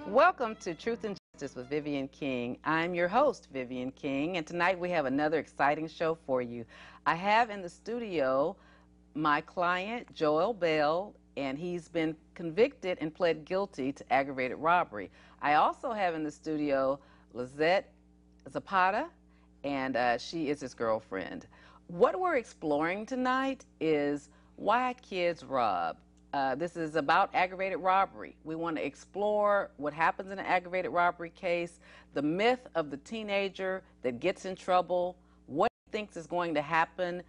Welcome to Truth and Justice with Vivian King. I'm your host, Vivian King, and tonight we have another exciting show for you. I have in the studio my client, Joell Bell, and he's been convicted and pled guilty to aggravated robbery. I also have in the studio Lizetth Zapata, and she is his girlfriend. What we're exploring tonight is why kids rob. This is about aggravated robbery. We want to explore what happens in an aggravated robbery case, the myth of the teenager that gets in trouble, what he thinks is going to happen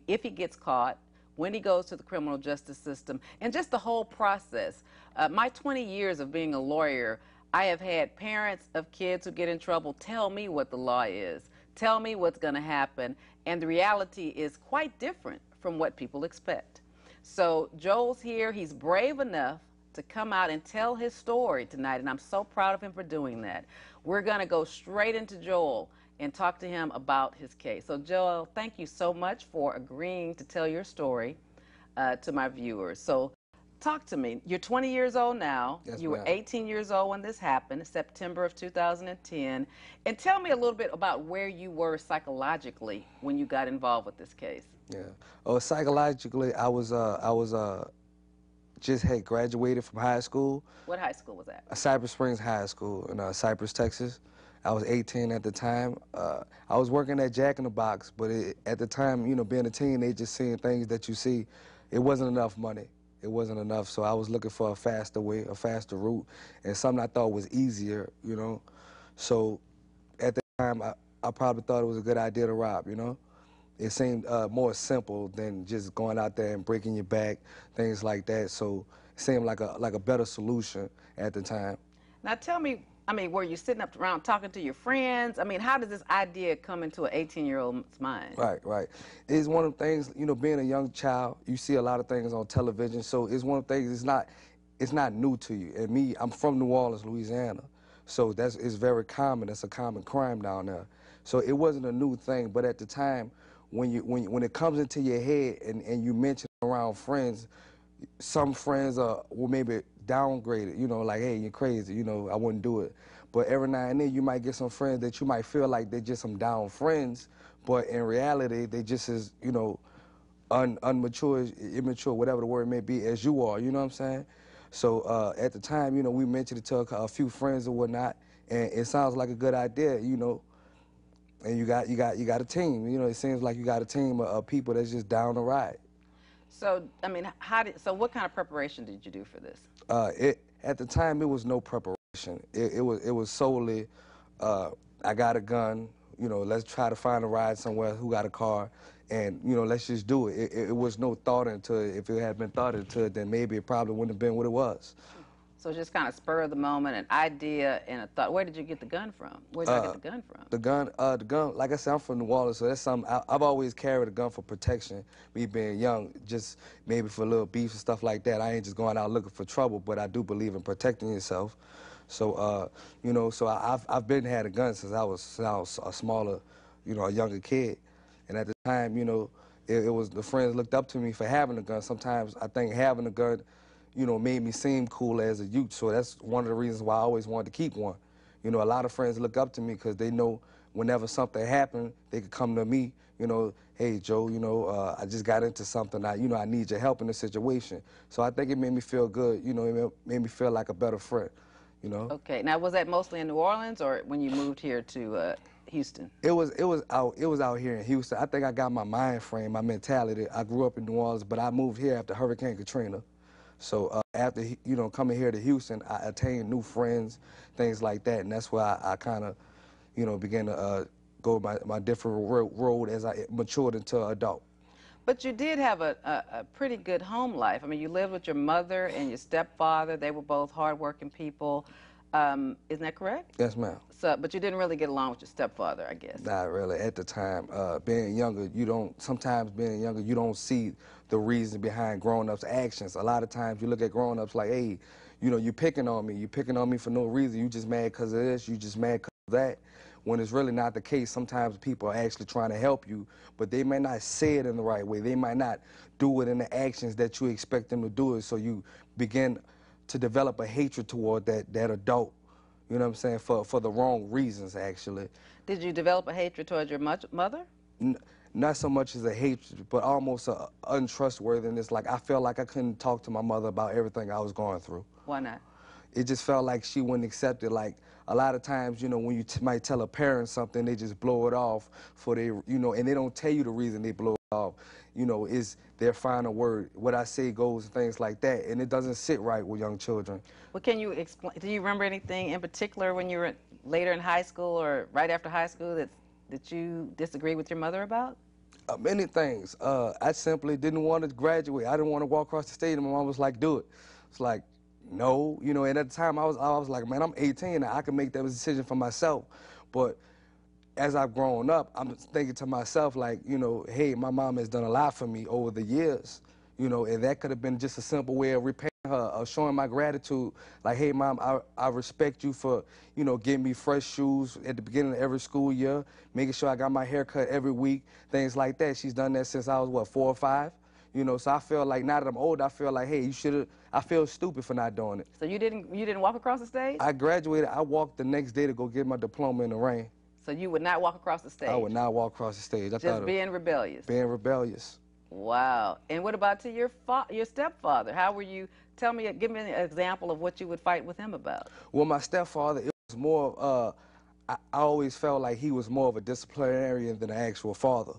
if he gets caught, when he goes to the criminal justice system, and just the whole process. My 20 years of being a lawyer, I have had parents of kids who get in trouble tell me what the law is, tell me what's going to happen, and the reality is quite different from what people expect. So Joel's here. He's brave enough to come out and tell his story tonight, and I'm so proud of him for doing that. We're going to go straight into Joel and talk to him about his case. So Joel, thank you so much for agreeing to tell your story to my viewers. So talk to me. You're 20 years old now. Yes, you were 18 years old when this happened, September of 2010. And tell me a little bit about where you were psychologically when you got involved with this case. Yeah. Oh, psychologically, I was just had graduated from high school. What high school was that? Cypress Springs High School in Cypress, Texas. I was 18 at the time. I was working at Jack in the Box, but at the time, you know, being a teenager, seeing things that you see, it wasn't enough money. It wasn't enough, so I was looking for a faster way, a faster route, and something I thought was easier, you know. So at the time, I probably thought it was a good idea to rob, you know. It seemed more simple than just going out there and breaking your back, things like that. So it seemed like a better solution at the time. Now tell me, I mean, were you sitting up around talking to your friends? I mean, how does this idea come into an 18-year-old's mind? Right. It's one of the things, you know, being a young child, you see a lot of things on television. So it's one of the things, it's not new to you. And me, I'm from New Orleans, Louisiana. So it's very common. It's a common crime down there. So it wasn't a new thing, but at the time, when it comes into your head and you mention around friends, some friends will maybe downgrade it, you know, like, hey, you're crazy, you know, I wouldn't do it. But every now and then you might get some friends that you might feel like they're just some down friends, but in reality they just as, you know, immature, whatever the word may be, as you are, you know what I'm saying? So at the time, you know, we mentioned it to a few friends or whatnot, and it sounds like a good idea, you know. And you got a team. You know, it seems like you got a team of people that's just down the ride. So, I mean, so what kind of preparation did you do for this? At the time, it was no preparation. It was solely, I got a gun, you know, let's try to find a ride somewhere, who got a car, and, you know, let's just do it. It was no thought into it. If it had been thought into it, then maybe it probably wouldn't have been what it was. So just kind of spur of the moment, an idea and a thought. Where did you get the gun from? Where did I get the gun from? The gun, like I said, I'm from New Orleans, so that's something, I've always carried a gun for protection, me being young, just maybe for little beefs and stuff like that. I ain't just going out looking for trouble, but I do believe in protecting yourself. So, you know, so I've been had a gun since I was a smaller, you know, a younger kid. And at the time, you know, it was the friends looked up to me for having a gun. Sometimes I think having a gun, you know, made me seem cool as a youth. So that's one of the reasons why I always wanted to keep one. You know, a lot of friends look up to me because they know whenever something happened, they could come to me, you know, hey, Joe, you know, I just got into something. I need your help in this situation. So I think it made me feel good. You know, it made me feel like a better friend, you know. Okay. Now, was that mostly in New Orleans or when you moved here to Houston? It was out here in Houston. I think I got my mind frame, my mentality. I grew up in New Orleans, but I moved here after Hurricane Katrina. So after, you know, coming here to Houston, I attained new friends, things like that, and that's why I kind of, you know, began to go my different road as I matured into an adult. But you did have a pretty good home life. I mean, you lived with your mother and your stepfather. They were both hardworking people. Isn't that correct? Yes, ma'am. So, but you didn't really get along with your stepfather, I guess. Not really. At the time, being younger, sometimes being younger, you don't see the reason behind grown-ups' actions. A lot of times you look at grown-ups like, hey, you know, you're picking on me. You're picking on me for no reason. You just mad because of this. You just mad because of that. When it's really not the case, sometimes people are actually trying to help you, but they may not say it in the right way. They might not do it in the actions that you expect them to do it, so you begin to develop a hatred toward that adult. You know what I'm saying? For the wrong reasons, actually. Did you develop a hatred towards your mother? Not so much as a hatred, but almost a untrustworthiness. Like, I felt like I couldn't talk to my mother about everything I was going through. Why not? It just felt like she wouldn't accept it. Like, a lot of times, you know, when you might tell a parent something, they just blow it off for their, you know, and they don't tell you the reason they blow it off, you know, is their final word. What I say goes, and things like that, and it doesn't sit right with young children. Well, can you explain, do you remember anything in particular when you were later in high school or right after high school that you disagree with your mother about? Many things. I simply didn't want to graduate. I didn't want to walk across the stage, and my mom was like, do it. It's like, no, you know, and at the time I was like, man, I'm 18 now, I can make that decision for myself. But as I've grown up, I'm thinking to myself, like, you know, hey, my mom has done a lot for me over the years, you know, and that could have been just a simple way of repaying her, of showing my gratitude. Like, hey, Mom, I respect you for, you know, getting me fresh shoes at the beginning of every school year, making sure I got my hair cut every week, things like that. She's done that since I was, what, 4 or 5? You know, so I feel like now that I'm old, I feel like, hey, you should have, I feel stupid for not doing it. So you didn't walk across the stage? I graduated, I walked the next day to go get my diploma in the rain. So you would not walk across the stage? I would not walk across the stage. Just being rebellious? Being rebellious. Wow. And what about to your stepfather? How were you, give me an example of what you would fight with him about. Well, my stepfather, it was more, I always felt like he was more of a disciplinarian than an actual father.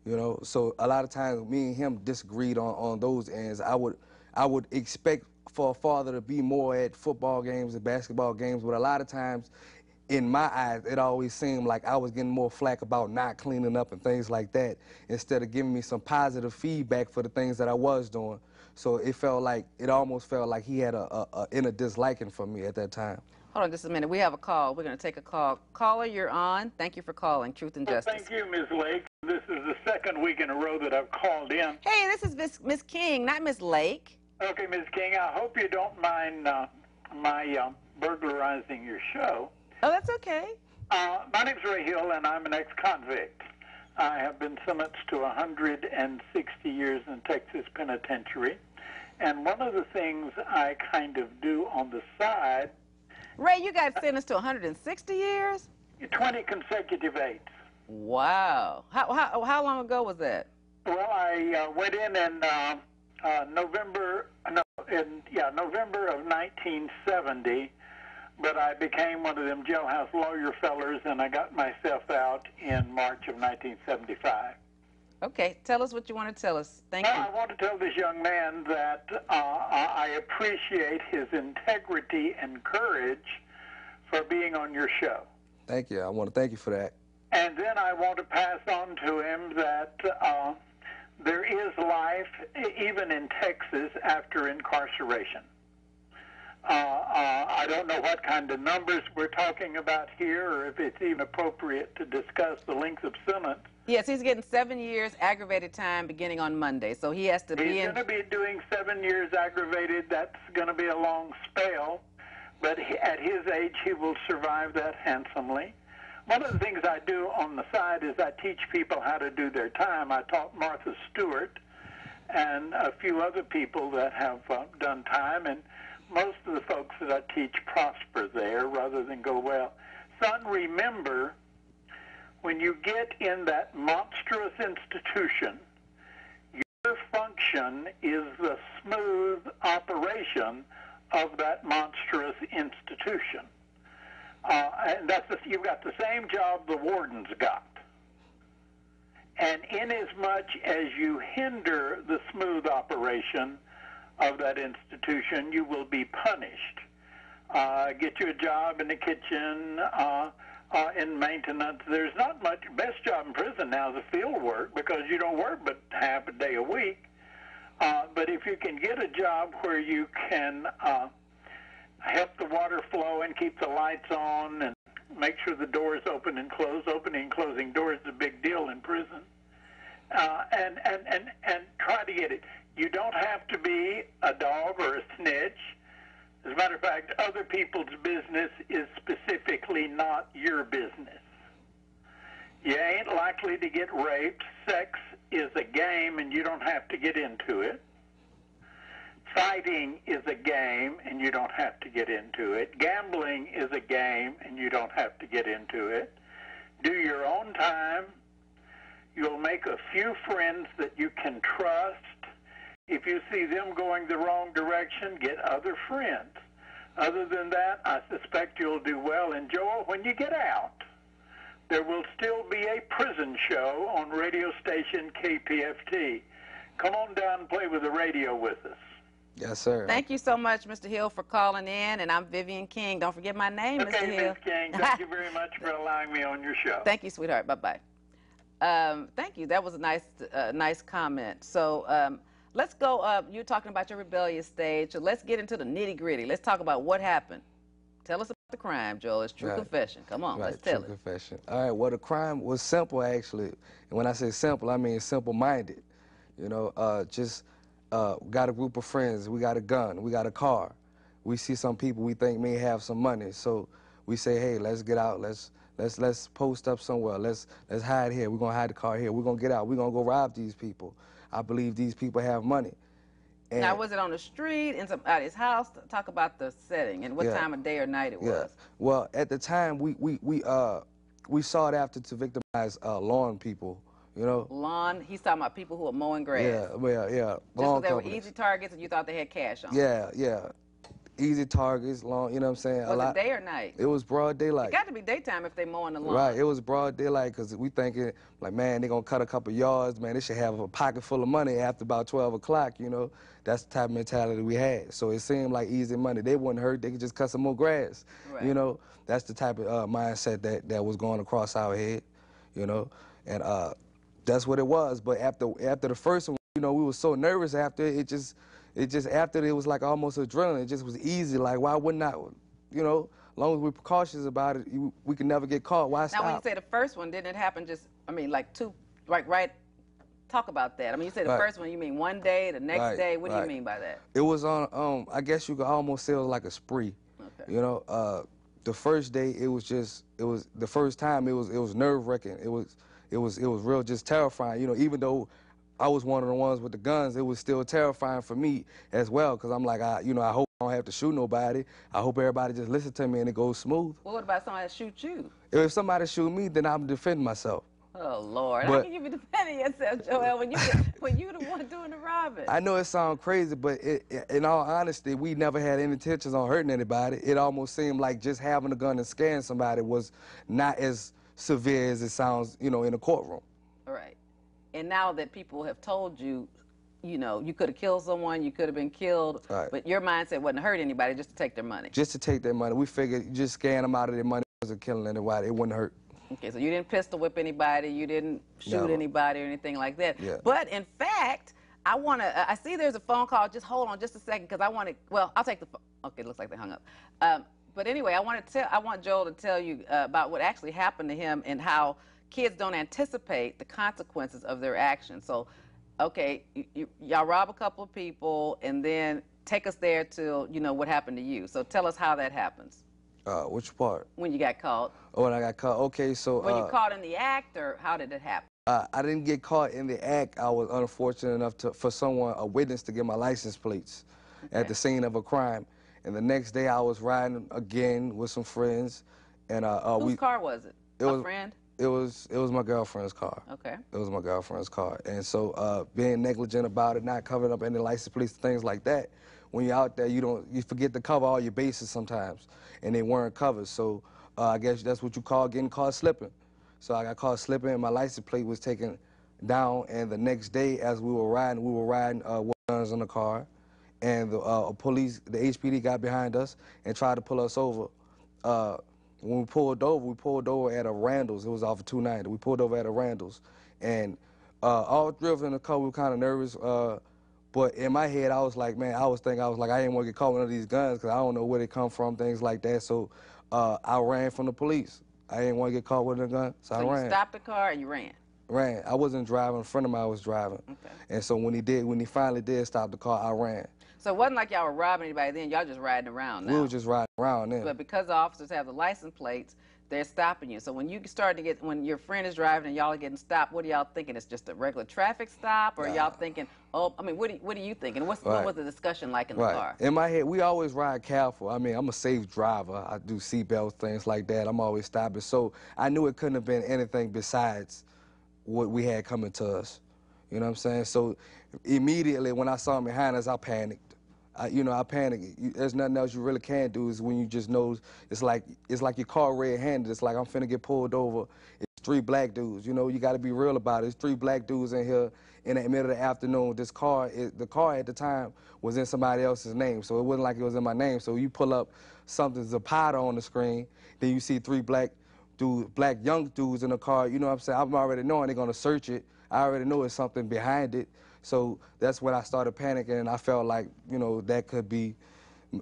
You know, so a lot of times me and him disagreed on those ends. I would expect for a father to be more at football games and basketball games, but a lot of times, in my eyes, it always seemed like I was getting more flack about not cleaning up and things like that, instead of giving me some positive feedback for the things that I was doing. So it almost felt like he had a inner disliking for me at that time. Hold on just a minute. We have a call. We're going to take a call. Caller, you're on. Thank you for calling Truth and Justice. Thank you, Ms. Lake. This is the second week in a row that I've called in. Hey, this is Miss King, not Miss Lake. Okay, Ms. King, I hope you don't mind my burglarizing your show. Oh, that's okay. My name's Ray Hill, and I'm an ex-convict. I have been sentenced to 160 years in Texas Penitentiary. And one of the things I kind of do on the side... Ray, you got sentenced to 160 years? 20 consecutive 8s. Wow. How long ago was that? Well, I went in November of 1970, but I became one of them jailhouse lawyer fellers, and I got myself out in March of 1975. Okay, tell us what you want to tell us. Thank you. I want to tell this young man that I appreciate his integrity and courage for being on your show. Thank you. I want to thank you for that. And then I want to pass on to him that there is life, even in Texas, after incarceration. I don't know what kind of numbers we're talking about here, or if it's even appropriate to discuss the length of sentence. Yes, he's getting 7 years aggravated time beginning on Monday, so he has to be in... He's going to be doing 7 years aggravated. That's going to be a long spell, but at his age, he will survive that handsomely. One of the things I do on the side is I teach people how to do their time. I taught Martha Stewart and a few other people that have done time, and most of the folks that I teach prosper there rather than go well. Son, remember, when you get in that monstrous institution, your function is the smooth operation of that monstrous institution. And you've got the same job the warden's got. And inasmuch as you hinder the smooth operation of that institution, you will be punished. Get you a job in the kitchen, in maintenance. There's not much. Best job in prison now is the field work, because you don't work but half a day a week. But if you can get a job where you can help the water flow and keep the lights on and make sure the doors open and close. Opening and closing doors is a big deal in prison. And try to get it. You don't have to be a dog or a snitch. As a matter of fact, other people's business is specifically not your business. You ain't likely to get raped. Sex is a game, and you don't have to get into it. Fighting is a game, and you don't have to get into it. Gambling is a game, and you don't have to get into it. Do your own time. You'll make a few friends that you can trust. If you see them going the wrong direction, get other friends. Other than that, I suspect you'll do well. And Joel, when you get out, there will still be a prison show on radio station KPFT. Come on down and play with the radio with us. Yes, sir. Thank you so much, Mr. Hill, for calling in. And I'm Vivian King. Don't forget my name, Mr. Okay, Hill. Ms. King, thank you very much for allowing me on your show. Thank you, sweetheart. Bye-bye. Thank you. That was a nice comment. So let's go. You're talking about your rebellious stage. So let's get into the nitty-gritty. Let's talk about what happened. Tell us about the crime, Joel. It's true confession. Come on, let's tell it. True confession. All right, well, the crime was simple, actually. And when I say simple, I mean simple-minded. You know, got a group of friends. We got a gun. We got a car. We see some people we think may have some money. So we say, hey, let's get out. Let's post up somewhere. Let's hide here. We're going to hide the car here. We're going to get out. We're going to go rob these people. I believe these people have money. And now, was it on the street, at his house? Talk about the setting and what time of day or night it was. Well, at the time, we sought after to victimize lawn people, you know. Lawn? He's talking about people who are mowing grass. Yeah. Just because they were easy targets and you thought they had cash on them. Yeah. Easy targets, long, you know what I'm saying? Was it day or night? It was broad daylight. It got to be daytime if they mowing the lawn. Right, it was broad daylight because we thinking, like, man, they're going to cut a couple yards, man, they should have a pocket full of money after about 12 o'clock, you know. That's the type of mentality we had. So it seemed like easy money. They wouldn't hurt, they could just cut some more grass, you know. That's the type of mindset that was going across our head, you know. And that's what it was. But after the first one, you know, we were so nervous after after it was like almost adrenaline. It just was easy. Like, why wouldn't I, you know, as long as we're cautious about it, we can never get caught. Why stop? Now, when you say the first one, didn't it happen just, I mean, like right, talk about that. I mean, you said the first one, you mean one day, the next day? What do you mean by that? It was on, I guess you could almost say it was like a spree. Okay. You know, the first day, it was the first time, it was nerve-wracking. It was real just terrifying, you know, even though I was one of the ones with the guns, it was still terrifying for me as well, because I'm like, I hope I don't have to shoot nobody. I hope everybody just listen to me and it goes smooth. Well, what about somebody that shoot you? If somebody shoot me, then I'm defending myself. Oh, Lord. How can you be defending yourself, Joel, when you the one doing the robbing? I know it sounds crazy, but in all honesty, we never had any intentions on hurting anybody. It almost seemed like just having a gun and scaring somebody was not as severe as it sounds, you know, in a courtroom. All right. And now that people have told you, you know, you could have killed someone, you could have been killed, but your mindset wasn't to hurt anybody, just to take their money. Just to take their money. We figured you just scan them out of their money, it wasn't killing anybody, it wouldn't hurt. Okay, so you didn't pistol whip anybody, you didn't shoot anybody or anything like that. Yeah. But in fact, I see there's a phone call. Just hold on just a second, because I want to, well, I'll take the phone. Okay, looks like they hung up. But anyway, I want Joel to tell you about what actually happened to him and how kids don't anticipate the consequences of their actions. So, okay, y'all rob a couple of people, and then take us there to, you know, what happened to you. So tell us how that happens. Which part? When you got caught. Oh, when I got caught. Okay, so. Were you caught in the act, or how did it happen? I didn't get caught in the act. I was unfortunate enough for a witness to get my license plates at the scene of a crime. And the next day I was riding again with some friends. And whose car was it? A friend? It was my girlfriend's car. Okay. It was my girlfriend's car. And so being negligent about it, not covering up any license plates, things like that, when you're out there, you forget to cover all your bases sometimes, and they weren't covered. So I guess that's what you call getting caught slipping. So I got caught slipping, and my license plate was taken down. And the next day, as we were riding with guns in the car, and the police, the HPD, got behind us and tried to pull us over. When we pulled over at a Randall's. It was off of 290. We pulled over at a Randall's, and all three of us in the car, we were kind of nervous. But in my head, I was like, man, I was like, I didn't want to get caught with one of these guns because I don't know where they come from, things like that. So I ran from the police. I didn't want to get caught with a gun, so I ran. So you stopped the car and you ran? Ran. I wasn't driving. A friend of mine was driving. Okay. And so when he finally did stop the car, I ran. So it wasn't like y'all were robbing anybody then. Y'all just riding around now. We were just riding around then. But because the officers have the license plates, they're stopping you. So when you start to get, when your friend is driving and y'all are getting stopped, what are y'all thinking? It's just a regular traffic stop? Or y'all thinking, oh, I mean, what are you thinking? What was the discussion like in the car? In my head, we always ride careful. I mean, I'm a safe driver. I do seatbelts, things like that. I'm always stopping. So I knew it couldn't have been anything besides what we had coming to us. You know what I'm saying? So immediately when I saw him behind us, I panicked. I panicked. There's nothing else you really can do is when you just know it's like your car red-handed. It's like I'm finna get pulled over. It's 3 black dudes. You know, you got to be real about it. It's 3 black dudes in here in the middle of the afternoon. The car at the time was in somebody else's name, so it wasn't like it was in my name. So you pull up something Zapata on the screen, then you see 3 black young dudes in the car. You know what I'm saying? I'm already knowing they're gonna search it. I already know it's something behind it. So that's when I started panicking, and I felt like, you know, that could be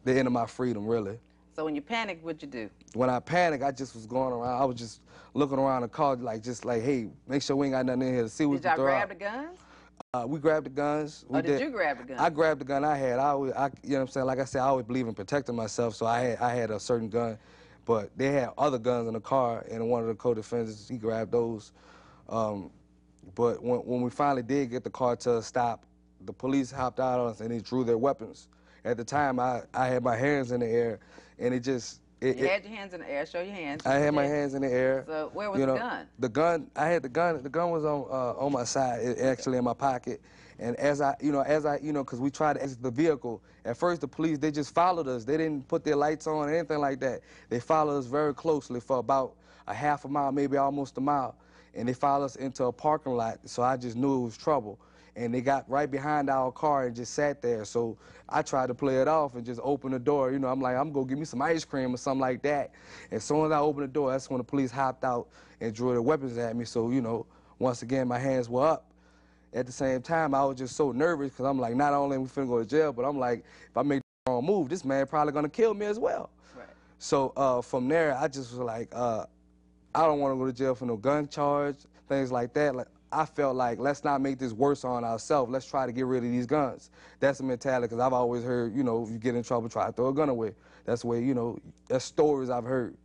the end of my freedom, really. So when you panicked, what'd you do? When I panicked, I just was going around. I was just looking around the car, just like, hey, make sure we ain't got nothing in here to see what Did y'all grab the guns? We grabbed the guns. Did you grab the gun? I grabbed the gun I had. You know what I'm saying? Like I said, I always believe in protecting myself, so I had a certain gun. But they had other guns in the car, and one of the co-defendants, he grabbed those. But when we finally did get the car to a stop, the police hopped out on us and they drew their weapons. At the time, I had my hands in the air, and you had your hands in the air. Show your hands. I had my hands in the air. So where was the gun? I had the gun. The gun was on my side, actually in my pocket. And as I, because we tried to exit the vehicle. At first, the police, they just followed us. They didn't put their lights on or anything like that. They followed us very closely for about a half a mile, maybe almost a mile. And they followed us into a parking lot, so I just knew it was trouble. And they got right behind our car and just sat there. So I tried to play it off and just open the door. You know, I'm like, I'm gonna give me some ice cream or something like that. As soon as I opened the door, that's when the police hopped out and drew their weapons at me. So, you know, once again, my hands were up. At the same time, I was just so nervous because I'm like, not only are we finna go to jail, but I'm like, if I make the wrong move, this man probably gonna kill me as well. Right. So from there, I just was like, I don't want to go to jail for no gun charge, things like that. Like, I felt like, let's not make this worse on ourselves. Let's try to get rid of these guns. That's the mentality, because I've always heard, you know, if you get in trouble, try to throw a gun away. That's the way, you know, that's stories I've heard.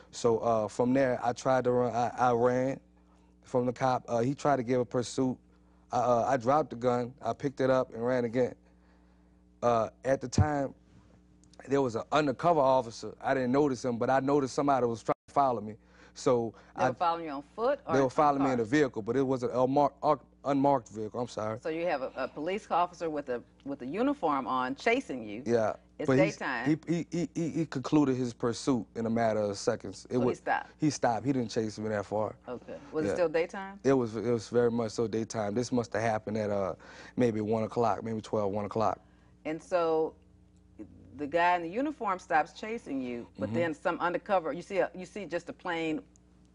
So from there, I tried to run. I ran from the cop. He tried to give a pursuit. I dropped the gun. I picked it up and ran again. At the time, there was an undercover officer. I didn't notice him, but I noticed somebody was trying to follow me. So they were following you on foot, or they were following me in a vehicle, but it was an unmarked vehicle. I'm sorry. So you have a police officer with a uniform on chasing you. Yeah. It's but daytime. He concluded his pursuit in a matter of seconds. He stopped. He stopped. He didn't chase me that far. Okay. Was it still daytime? It was very much so daytime. This must have happened at maybe 1 o'clock, maybe 12, 1 o'clock. And so the guy in the uniform stops chasing you, but then some undercover, you see just a plain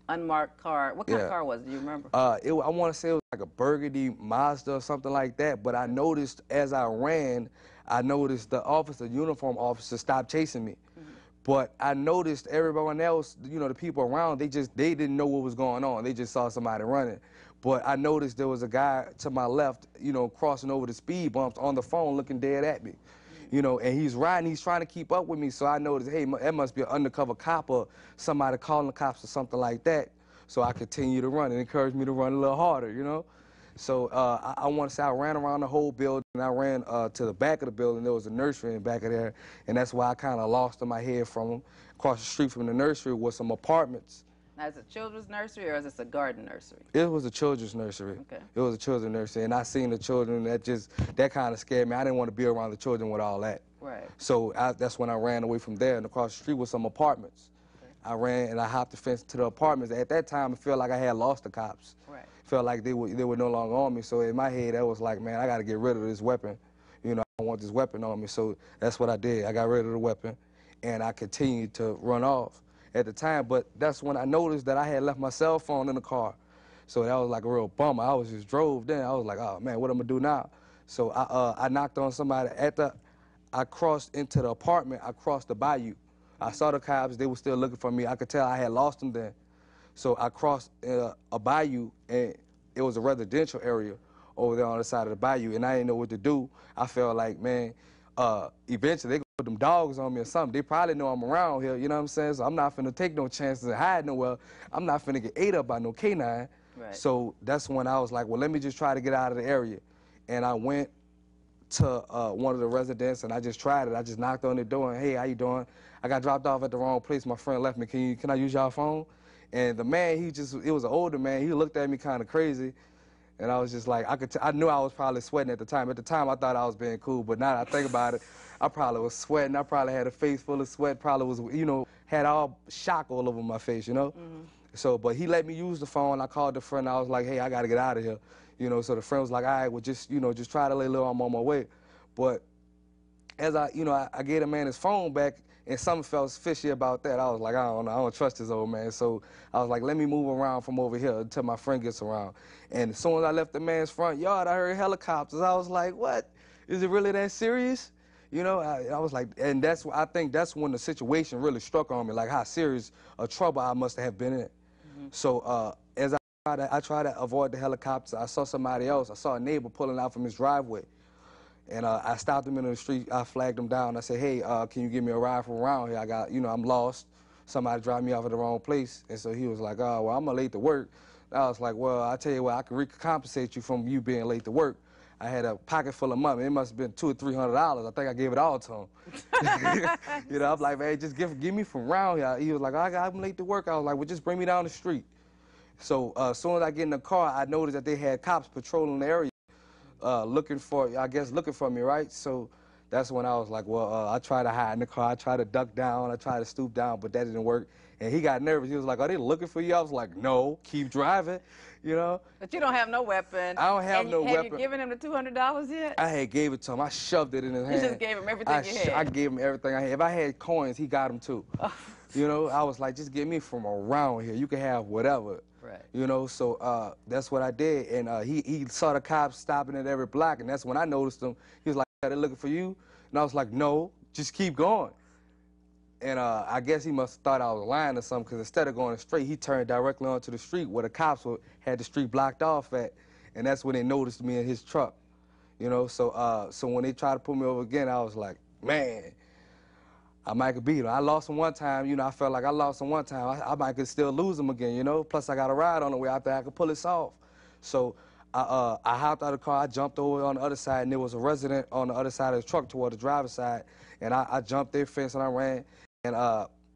unmarked car. What kind of car was it? Do you remember? I want to say it was like a burgundy Mazda or something like that, but I noticed as I ran, the uniform officer stopped chasing me. But I noticed everyone else, you know, the people around, they didn't know what was going on. They just saw somebody running. But I noticed there was a guy to my left, you know, crossing over the speed bumps on the phone looking dead at me. You know, and he's riding, he's trying to keep up with me, so I noticed, hey, that must be an undercover cop or somebody calling the cops or something like that. So I continued to run. It encouraged me to run a little harder, you know. So I want to say I ran around the whole building, and I ran to the back of the building. There was a nursery in the back of there, and that's why I kind of lost in my head from them. Across the street from the nursery was some apartments. Now, is it a children's nursery, or is this a garden nursery? It was a children's nursery. Okay. It was a children's nursery, and I seen the children. That kind of scared me. I didn't want to be around the children with all that. Right. So that's when I ran away from there, and across the street was some apartments. Okay. I ran and I hopped the fence to the apartments. At that time, I felt like I had lost the cops. Right. Felt like they were no longer on me. So in my head, that was like, man, I got to get rid of this weapon. You know, I don't want this weapon on me. So that's what I did. I got rid of the weapon, and I continued to run off at the time. But that's when I noticed that I had left my cell phone in the car. So that was like a real bummer. I was just drove then. I was like, oh man, what am I gonna do now? So I knocked on somebody I crossed into the apartment. I crossed the bayou. I saw the cops. They were still looking for me. I could tell I had lost them then. So I crossed a bayou, and it was a residential area over there on the side of the bayou, and I didn't know what to do. I felt like, man, eventually they gonna put them dogs on me or something. They probably know I'm around here, you know what I'm saying? So I'm not finna take no chances and hide nowhere. I'm not finna get ate up by no canine. Right. So that's when I was like, well, let me just try to get out of the area. And I went to one of the residents, and I just tried it. I just knocked on the door, and hey, how you doing? I got dropped off at the wrong place. My friend left me. Can I use y'all phone? And the man, it was an older man. He looked at me kind of crazy, and I was just like, I knew I was probably sweating at the time. At the time, I thought I was being cool, but now that I think about it, I probably was sweating. I probably had a face full of sweat. Probably was, you know, had all shock all over my face, you know. So, but he let me use the phone. I called the friend. I was like, hey, I got to get out of here. You know, so the friend was like, all right, well, just, you know, just try to lay low. I'm on my way. But as I gave the man his phone back, and something felt fishy about that. I was like, I don't know, I don't trust this old man. So I was like, let me move around from over here until my friend gets around. And as soon as I left the man's front yard, I heard helicopters. I was like, what? Is it really that serious? You know, I was like, and I think that's when the situation really struck on me, like how serious a trouble I must have been in. So as I tried to avoid the helicopters, I saw somebody else. I saw a neighbor pulling out from his driveway. And I stopped him in the street. I flagged him down. I said, hey, can you give me a ride from around here? I got, you know, I'm lost. Somebody dropped me off at the wrong place. And so he was like, oh, well, I'm late to work. I was like, well, I tell you what, I can recompensate you from you being late to work. I had a pocket full of money. It must have been $200 or $300. I think I gave it all to him. You know, I'm like, man, just give me from around here. He was like, I'm late to work. I was like, well, just bring me down the street. So as soon as I get in the car, I noticed that they had cops patrolling the area. Looking for me, right? So that's when I was like, well, I tried to hide in the car. I tried to duck down. I tried to stoop down, but that didn't work. And he got nervous. He was like, are they looking for you? I was like, no, keep driving, you know? But you don't have no weapon. I don't have no weapon. Have you given him the $200 yet? I had gave it to him. I shoved it in his hand. You just gave him everything you had? I gave him everything I had. If I had coins, he got them too. You know, I was like, just get me from around here. You can have whatever. Right. You know, so that's what I did. And he saw the cops stopping at every block, and that's when I noticed him. He was like, are they looking for you? And I was like, no, just keep going. And I guess he must have thought I was lying or something, because instead of going straight, he turned directly onto the street where the cops had the street blocked off at, and that's when they noticed me in his truck. You know, so when they tried to pull me over again, I was like, man, I might could beat him. I lost him one time, you know, I felt like I lost him one time. I might could still lose him again, you know? Plus, I got a ride on the way out there. I could pull this off. So I hopped out of the car. I jumped over on the other side, and there was a resident on the other side of the truck toward the driver's side. And I jumped their fence, and I ran. And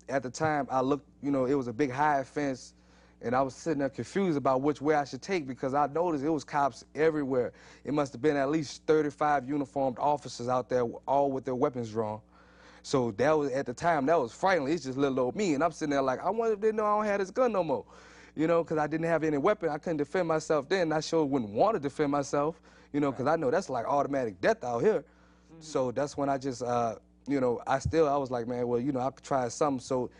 at the time, I looked, you know, it was a big high fence, and I was sitting there confused about which way I should take, because I noticed it was cops everywhere. It must have been at least 35 uniformed officers out there, all with their weapons drawn. So that was, at the time, that was frightening. It's just little old me, and I'm sitting there like, I wonder if they know I don't have this gun no more. You know, because I didn't have any weapon. I couldn't defend myself then. I sure wouldn't want to defend myself, you know, because I know that's like automatic death out here. So that's when I just, you know, I was like, man, well, you know, I could try something. So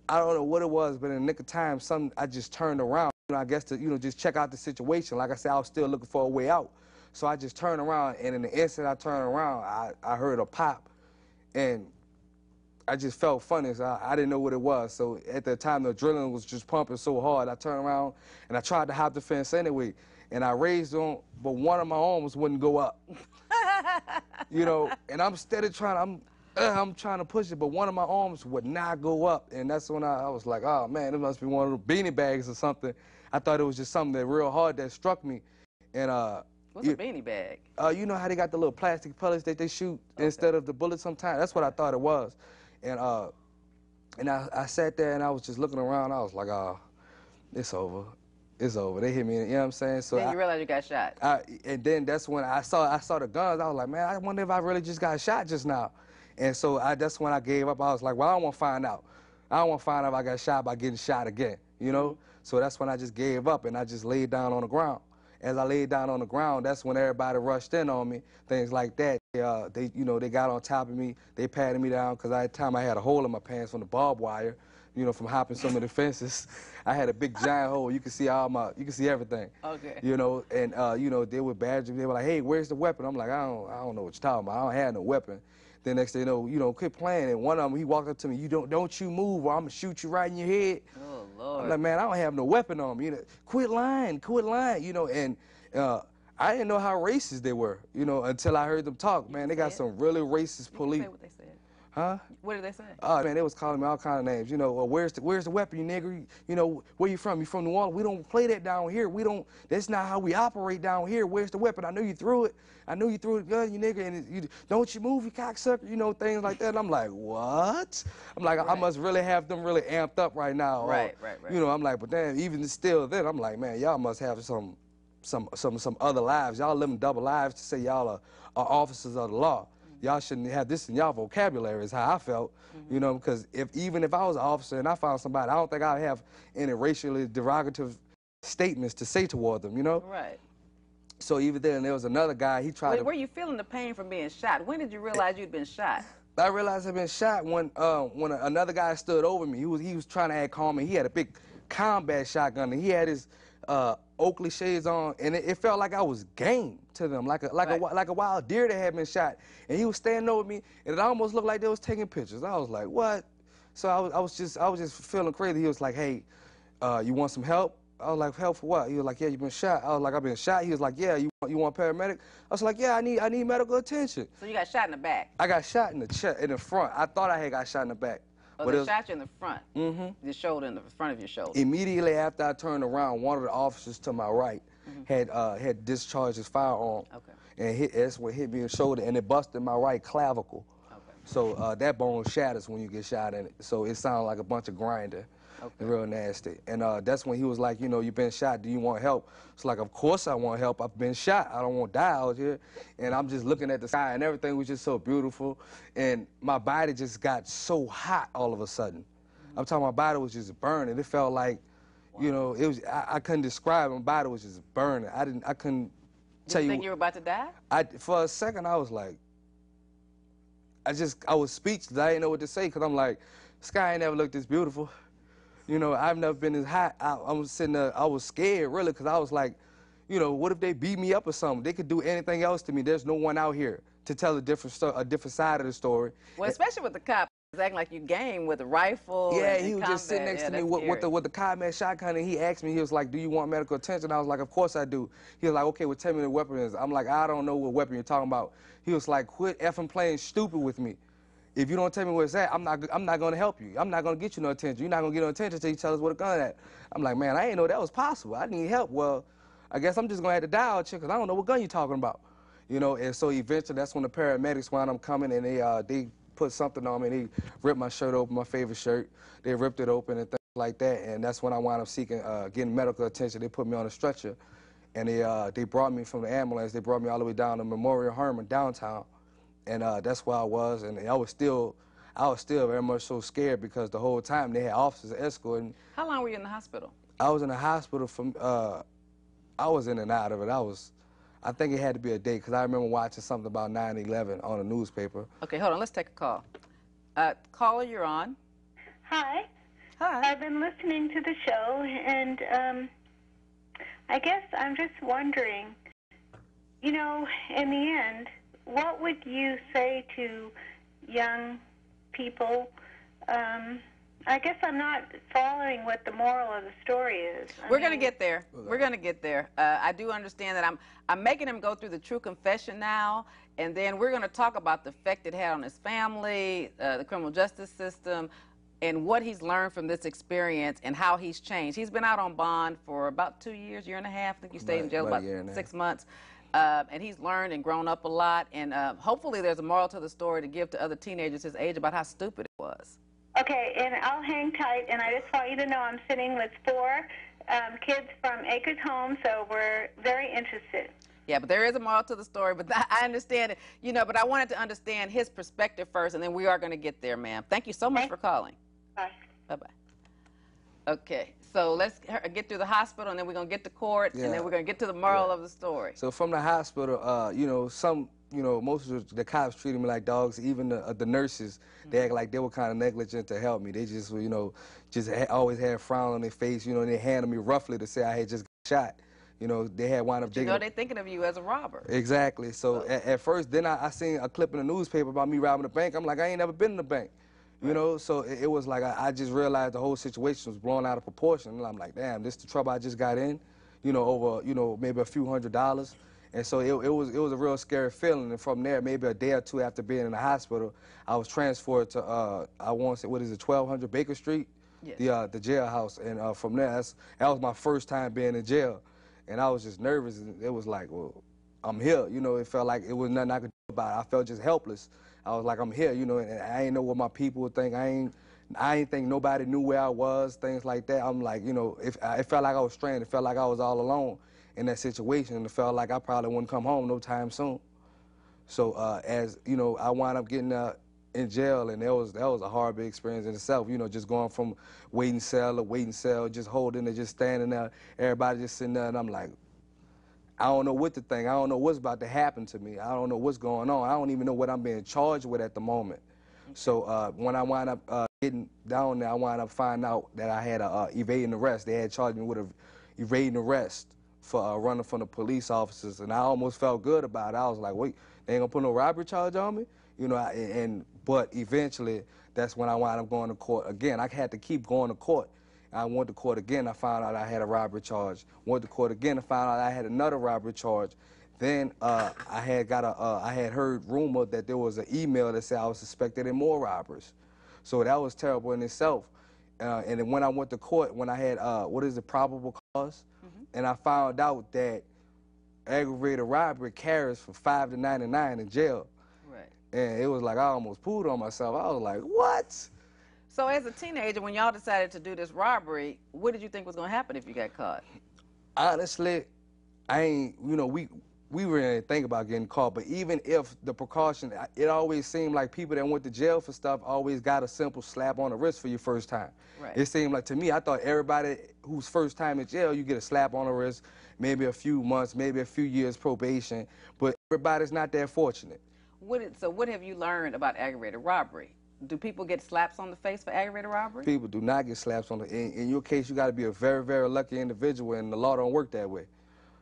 I don't know what it was, but in the nick of time, I just turned around, you know, I guess to, you know, just check out the situation. Like I said, I was still looking for a way out. So I just turned around, and in the instant I turned around, I heard a pop. And I just felt funny. So I didn't know what it was. So at the time, the adrenaline was just pumping so hard. I turned around, and I tried to hop the fence anyway. And I raised on, but one of my arms wouldn't go up. You know, and I'm steady trying, I'm trying to push it, but one of my arms would not go up. And that's when I was like, oh, man, it must be one of the beanie bags or something. I thought it was just something that real hard that struck me. And what's a beanie bag? You know how they got the little plastic pellets that they shoot instead of the bullets sometimes? That's what I thought it was. And I sat there, and I was just looking around. I was like, oh, it's over. It's over. They hit me, you know what I'm saying? So then you realized you got shot. And then that's when I saw the guns. I was like, man, I wonder if I really just got shot just now. And so that's when I gave up. I was like, well, I don't want to find out. I don't want to find out if I got shot by getting shot again, you know? So that's when I just gave up, and I just laid down on the ground. As I laid down on the ground, that's when everybody rushed in on me, things like that. They, you know, they got on top of me. They patted me down, because at the time I had a hole in my pants from the barbed wire, you know, from hopping some of the fences. I had a big giant hole. You could see you could see everything. Okay. You know, and you know, they would badger me. They were like, hey, where's the weapon? I'm like, I don't know what you're talking about. I don't have no weapon. Then next thing you know, quit playing. And one of them, he walked up to me, don't you move, or I'm gonna shoot you right in your head. Oh, Lord. I'm like, man, I don't have no weapon on me. You know, quit lying, you know, and I didn't know how racist they were, you know, until I heard them talk. Man, they got some really racist police. Say what they said. Huh? What did they say? Oh, man, they was calling me all kind of names. You know, well, where's the weapon, you nigger? You know, where you from? You from New Orleans? We don't play that down here. We don't, that's not how we operate down here. Where's the weapon? I knew you threw it. I knew you threw the gun, you nigger, and don't you move, you cocksucker, you know, things like that. And I'm like, what? I'm like, I must really have them really amped up right now. Right. You know, I'm like, but damn, even still then, I'm like, man, y'all must have some other lives. Y'all living double lives to say y'all are officers of the law. Y'all shouldn't have this in y'all vocabulary is how I felt, you know, because even if I was an officer and I found somebody, I don't think I'd have any racially derogatory statements to say toward them, you know? Right. So even then, there was another guy, he tried to... Were you feeling the pain from being shot? When did you realize you'd been shot? I realized I'd been shot when another guy stood over me. He was trying to act calm, and he had a big combat shotgun, and he had his Oakley shades on, and it felt like I was game to them, like a wild deer that had been shot. And he was standing over me, and it almost looked like they was taking pictures. I was like, what? So I was just feeling crazy. He was like, hey, you want some help? I was like, help for what? He was like, yeah, you been shot. I was like, I've been shot. He was like, yeah, you want paramedic? I was like, yeah, I need medical attention. So you got shot in the back? I got shot in the chest, in the front. I thought I had got shot in the back. Oh, they shot you in the front? Mm-hmm. The shoulder, in the front of your shoulder. Immediately after I turned around, one of the officers to my right had discharged his firearm. Okay. And that's what hit me in the shoulder, and it busted my right clavicle. Okay. So that bone shatters when you get shot in it. So it sounded like a bunch of grinding. Okay. Real nasty. And that's when he was like, you know, you've been shot. Do you want help? It's like, of course I want help. I've been shot. I don't want to die out here. And I'm just looking at the sky, and everything was just so beautiful. And my body just got so hot all of a sudden. I'm talking, my body was just burning. It felt like, you know, it was. I couldn't describe it. My body was just burning. I couldn't tell you. Did you think you were about to die? For a second, I was like, I was speechless. I didn't know what to say, because I'm like, sky ain't never looked this beautiful. You know, I've never been as hot. I was sitting there, I was scared, really, because I was like, you know, what if they beat me up or something? They could do anything else to me. There's no one out here to tell a different side of the story. Well, especially with the cop acting like you game with a rifle. Yeah, he was just sitting next to me with the combat shotgun, and he asked me, he was like, do you want medical attention? I was like, of course I do. He was like, okay, well, tell me what the weapon is. I'm like, I don't know what weapon you're talking about. He was like, quit effing playing stupid with me. If you don't tell me where it's at, I'm not going to help you. I'm not going to get you no attention. You're not going to get no attention until you tell us where the gun at. I'm like, man, I didn't know that was possible. I need help. Well, I guess I'm just going to have to die out here, because I don't know what gun you're talking about. You know, and so eventually that's when the paramedics wound up coming, and they put something on me, and they ripped my shirt open, my favorite shirt. They ripped it open and things like that, and that's when I wound up getting medical attention. They put me on a stretcher, and they brought me from the ambulance. They brought me all the way down to Memorial Hermann downtown. And that's where I was, and I was still very much so scared, because the whole time they had officers escorting. How long were you in the hospital? I was in the hospital I was in and out of it. I think it had to be a day, because I remember watching something about 9/11 on a newspaper. Okay, hold on, let's take a call. Caller, you're on. Hi. Hi. I've been listening to the show, and I guess I'm just wondering, you know, in the end, what would you say to young people? I guess I'm not following what the moral of the story is. We're going to get there. We're going to get there. I do understand that I'm making him go through the true confession now, and then we're going to talk about the effect it had on his family, the criminal justice system, and what he's learned from this experience and how he's changed. He's been out on bond for about 2 years, year and a half. I think you stayed in jail about 6 months. And he's learned and grown up a lot, and hopefully there's a moral to the story to give to other teenagers his age about how stupid it was. Okay, and I'll hang tight, and I just want you to know I'm sitting with 4 kids from Acres Home, so we're very interested. Yeah, but there is a moral to the story, but I understand it, you know, but I wanted to understand his perspective first, and then we are going to get there, ma'am. Thank you so much for calling. Bye. Bye-bye. Okay, so let's get through the hospital, and then we're going to get to court, and then we're going to get to the moral of the story. So from the hospital, you know, most of the cops treated me like dogs. Even the nurses, they act like they were kind of negligent to help me. They just, you know, always had a frown on their face, you know, and they handled me roughly to say I had just got shot. You know, they had wound up digging. You know, they're thinking of you as a robber. Exactly. So at first, then I seen a clip in the newspaper about me robbing a bank. I'm like, I ain't never been in a bank. You know, so it was like I just realized the whole situation was blown out of proportion, and I'm like, damn, this the trouble I just got in, you know, over, you know, maybe a few $100s. And so it was a real scary feeling. And from there, maybe a day or two after being in the hospital, I was transferred to I want to say, what is it, 1200 Baker Street, Yes. the jailhouse. And from there, that was my first time being in jail, and I was just nervous. And it was like, well, I'm here. You know, it felt like it was nothing I could do about it. I felt just helpless. I was like, I'm here, you know, and I ain't know what my people would think. I ain't think nobody knew where I was, things like that. I'm like, you know, it felt like I was stranded. It felt like I was all alone in that situation, and it felt like I probably wouldn't come home no time soon. So as, you know, I wound up getting in jail, and that was a horrible experience in itself, you know, just going from waiting cell to waiting cell, just holding it, just standing there, everybody just sitting there, and I'm like, I don't know what to think. I don't know what's about to happen to me. I don't know what's going on. I don't even know what I'm being charged with at the moment. So when I wound up getting down there, I wound up finding out that I had a evading arrest. They had charged me with a evading arrest for running from the police officers, and I almost felt good about it. I was like, wait, they ain't gonna put no robbery charge on me? You know, but eventually, that's when I wound up going to court again. I had to keep going to court. I went to court again, I found out I had a robbery charge. Went to court again, I found out I had another robbery charge. Then I had heard rumor that there was an email that said I was suspected in more robberies. So that was terrible in itself. And then when I went to court, when I had, probable cause, and I found out that aggravated robbery carries from 5 to 99 in jail. Right. And it was like I almost pooed on myself. I was like, what? So as a teenager, when y'all decided to do this robbery, what did you think was going to happen if you got caught? Honestly, I ain't, you know, we really didn't think about getting caught, but even if the precaution, it always seemed like people that went to jail for stuff always got a simple slap on the wrist for your first time. Right. It seemed like, to me, I thought everybody who's first time in jail, you get a slap on the wrist, maybe a few months, maybe a few years probation, but everybody's not that fortunate. So what have you learned about aggravated robbery? Do people get slaps on the face for aggravated robbery? People do not get slaps on the, in your case, you got to be a very, very lucky individual, and the law don't work that way.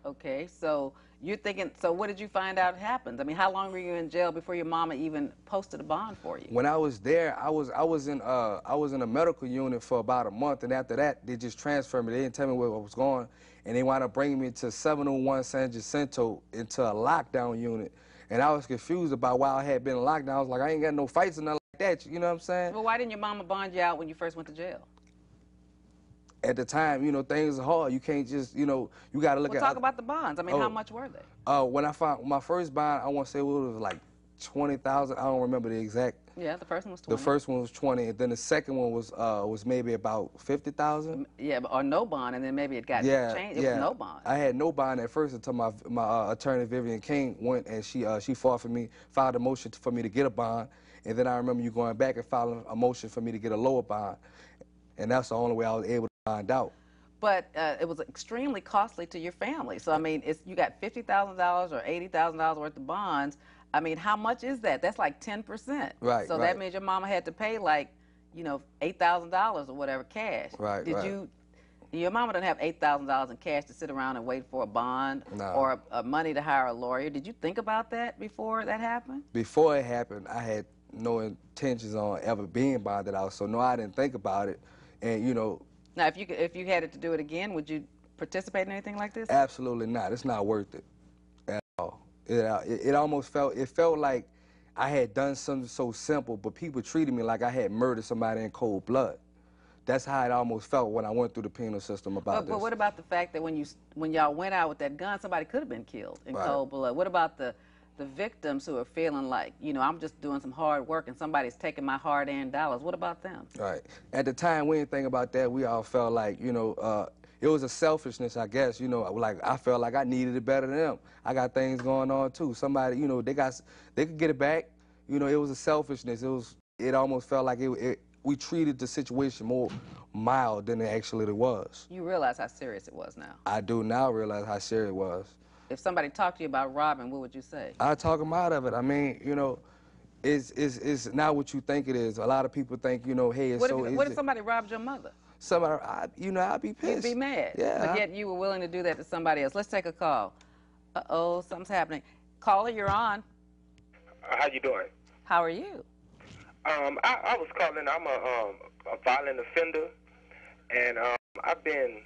Okay, so you're thinking, so what did you find out happened? I mean, how long were you in jail before your mama even posted a bond for you? When I was there, I was in a medical unit for about a month, and after that, they just transferred me. They didn't tell me where I was going, and they wound up bringing me to 701 San Jacinto into a lockdown unit. And I was confused about why I had been in lockdown. I was like, I ain't got no fights or nothing like that, you know what I'm saying? Well, why didn't your mama bond you out when you first went to jail? At the time, you know, things are hard. You can't just, you know, you got to look at... Well, talk about the bonds. I mean, how much were they? When I found my first bond, I want to say it was like 20,000. I don't remember the exact. Yeah, the first one was 20. The first one was 20, and then the second one was maybe about 50,000. Yeah, or no bond, and then maybe it got changed. It was no bond. I had no bond at first until my attorney Vivian King went and she fought for me, filed a motion for me to get a bond, and then I remember you going back and filing a motion for me to get a lower bond, and that's the only way I was able to find out. But it was extremely costly to your family. So I mean, you got $50,000 or $80,000 worth of bonds. I mean, how much is that? That's like 10%. Right. So that means your mama had to pay like, you know, $8,000 or whatever cash. Right. Your mama didn't have $8,000 in cash to sit around and wait for a bond or money to hire a lawyer. Did you think about that before that happened? Before it happened, I had no intentions on ever being bonded out. So no, I didn't think about it. And you know. Now, if you had it to do it again, would you participate in anything like this? Absolutely not. It's not worth it at all. It almost felt like I had done something so simple, but people treated me like I had murdered somebody in cold blood. That's how it almost felt when I went through the penal system about this. But what about the fact that when y'all went out with that gun, somebody could have been killed in cold blood? What about the victims who are feeling like, you know, I'm just doing some hard work and somebody's taking my hard-earned dollars? What about them? Right. At the time, we didn't think about that. We all felt like, you know, it was a selfishness, I guess, you know, like I felt like I needed it better than them. I got things going on too. Somebody, you know, they could get it back. You know, it was a selfishness. It almost felt like we treated the situation more mild than it actually was. You realize how serious it was now? I do now realize how serious it was. If somebody talked to you about robbing, what would you say? I'd talk them out of it. I mean, you know, it's not what you think it is. A lot of people think, you know, hey, it's so easy. What if somebody robbed your mother? You know, I'd be pissed. You'd be mad. Yeah. But yet you were willing to do that to somebody else. Let's take a call. Uh-oh, something's happening. Caller, you're on. How you doing? How are you? I was calling. I'm a violent offender, and I've been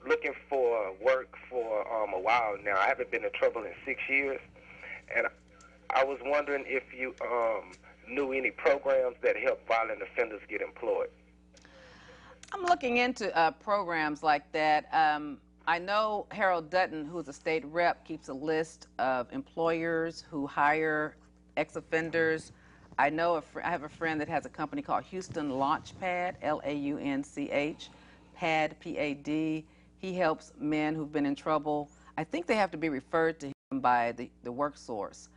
looking for work for a while now. I haven't been in trouble in 6 years, and I was wondering if you knew any programs that help violent offenders get employed. I'm looking into programs like that. I know Harold Dutton, who's a state rep, keeps a list of employers who hire ex-offenders. I know I have a friend that has a company called Houston Launchpad, Launch, PAD, P-A-D. He helps men who've been in trouble. I think they have to be referred to him by the work source.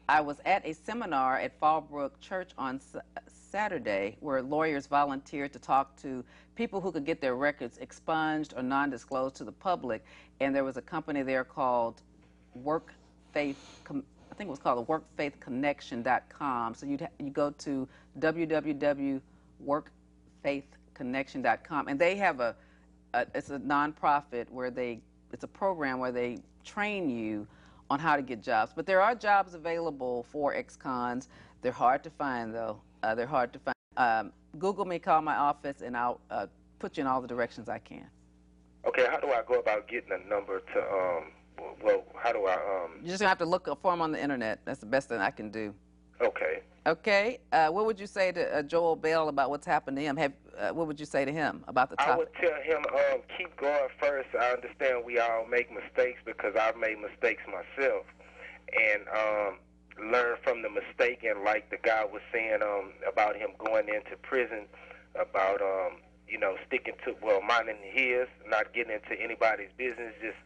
I was at a seminar at Fallbrook Church on Saturday where lawyers volunteered to talk to people who could get their records expunged or non-disclosed to the public. And there was a company there called I think it was called workfaithconnection.com. So you go to www.workfaithconnection.com, and they have it's a nonprofit where it's a program where they train you on how to get jobs. But there are jobs available for ex-cons. They're hard to find, though. They're hard to find. Google me, call my office, and I'll put you in all the directions I can. Okay, how do I go about getting a number to, how do I... You're just going to have to look for them on the internet. That's the best thing I can do. Okay. Okay. What would you say to Joell Bell about what's happened to him? What would you say to him about the topic? I would tell him, keep going first. I understand we all make mistakes because I've made mistakes myself. And learn from the mistake. And like the guy was saying about him going into prison, about, sticking to, minding his, not getting into anybody's business, just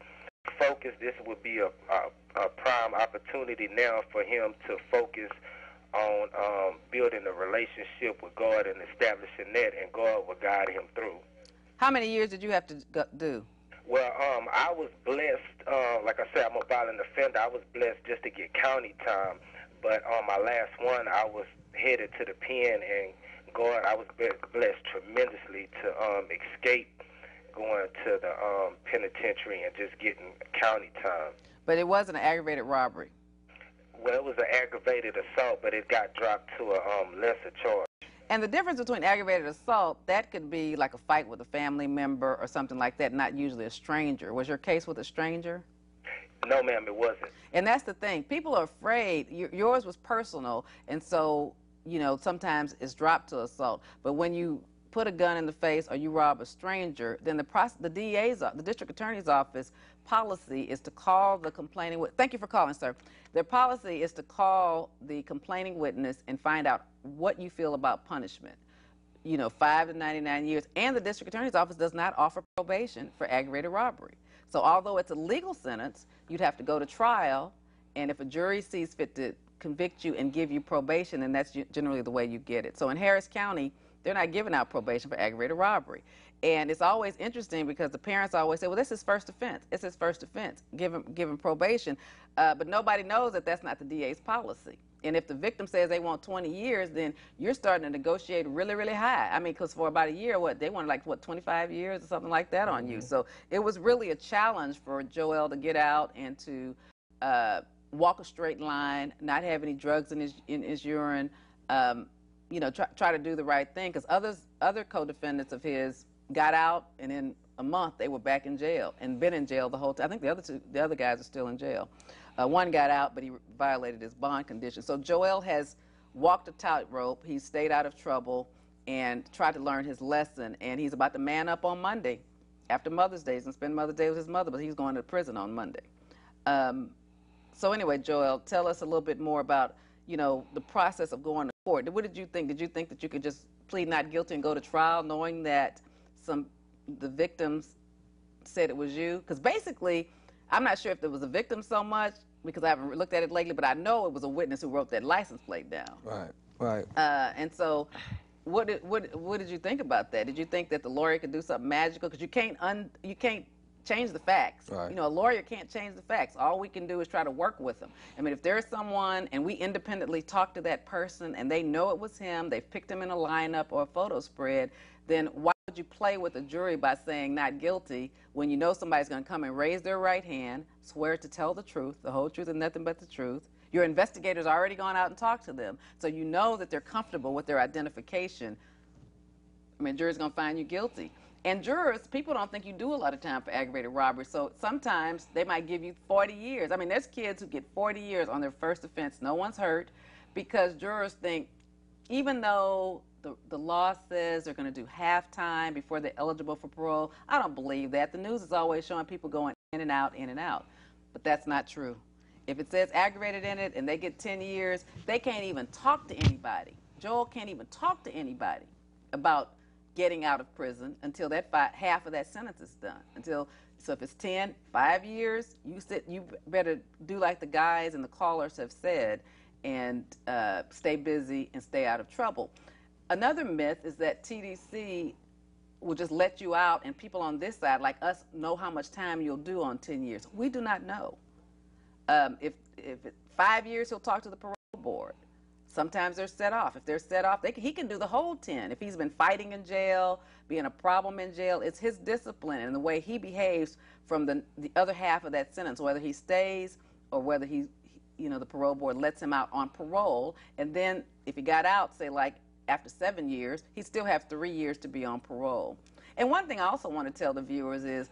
focus. This would be a prime opportunity now for him to focus on building a relationship with God and establishing that, and God will guide him through. How many years did you have to do? Well, I was blessed. Like I said, I'm a violent offender. I was blessed just to get county time. But on my last one, I was headed to the pen, and God, I was blessed tremendously to escape going to the penitentiary and just getting county time. But it wasn't an aggravated robbery. Well, it was an aggravated assault, but it got dropped to a lesser charge. And the difference between aggravated assault, that could be like a fight with a family member or something like that, not usually a stranger. Was your case with a stranger? No, ma'am, it wasn't. And that's the thing. People are afraid. Yours was personal, and so, sometimes it's dropped to assault. But when you put a gun in the face or you rob a stranger, then the district attorney's office policy is to call the complaining witness. Thank you for calling, sir. Their policy is to call the complaining witness and find out what you feel about punishment. 5 to 99 years. And the district attorney's office does not offer probation for aggravated robbery. So although it's a legal sentence, you'd have to go to trial, and if a jury sees fit to convict you and give you probation, then that's generally the way you get it. So in Harris County, they're not giving out probation for aggravated robbery. And it's always interesting because the parents always say, well, this is his first offense. It's his first offense. Give him probation. But nobody knows that that's not the DA's policy. And if the victim says they want 20 years, then you're starting to negotiate really, really high. I mean, because for about a year, they wanted 25 years or something like that on you. So it was really a challenge for Joell to get out and to walk a straight line, not have any drugs in his urine, try to do the right thing, because other co-defendants of his got out, and in a month they were back in jail and been in jail the whole time. I think the other guys are still in jail. One got out, but he violated his bond condition. So Joell has walked a tightrope. He's stayed out of trouble and tried to learn his lesson, and he's about to man up on Monday after Mother's Day and spend Mother's Day with his mother, but he's going to prison on Monday. So anyway, Joell, tell us a little bit more about, the process of going to court. What did you think? Did you think that you could just plead not guilty and go to trial knowing that the victims said it was you? Because basically, I'm not sure if it was a victim so much, because I haven't looked at it lately, but I know it was a witness who wrote that license plate down. Right. And so what did you think about that? Did you think that the lawyer could do something magical? Because you can't change the facts. Right. A lawyer can't change the facts. All we can do is try to work with them. I mean, if there's someone and we independently talk to that person and they know it was him, they've picked him in a lineup or a photo spread, then why would you play with the jury by saying not guilty when you know somebody's going to come and raise their right hand, swear to tell the truth, the whole truth and nothing but the truth, Your investigator's already gone out and talked to them, so you know that they're comfortable with their identification. I mean, jury's gonna find you guilty. And jurors, people don't think you do a lot of time for aggravated robbery, so sometimes they might give you 40 years. I mean, there's kids who get 40 years on their first offense, no one's hurt, because jurors think, even though the law says they're going to do half time before they're eligible for parole, I don't believe that. The news is always showing people going in and out, but that's not true. If it says aggravated in it and they get 10 years, they can't even talk to anybody. Joel can't even talk to anybody about getting out of prison until that half of that sentence is done. So if it's 10, 5 years, you better do like the guys and the callers have said, and stay busy and stay out of trouble. Another myth is that TDC will just let you out and people on this side, like us, know how much time you'll do on 10 years. We do not know. If it's 5 years, he'll talk to the parole board. Sometimes they're set off. If they're set off, he can do the whole 10. If he's been fighting in jail, being a problem in jail, it's his discipline and the way he behaves from the other half of that sentence, whether he stays or whether the parole board lets him out on parole. And then if he got out, say like after 7 years, he still have 3 years to be on parole. And one thing I also want to tell the viewers is,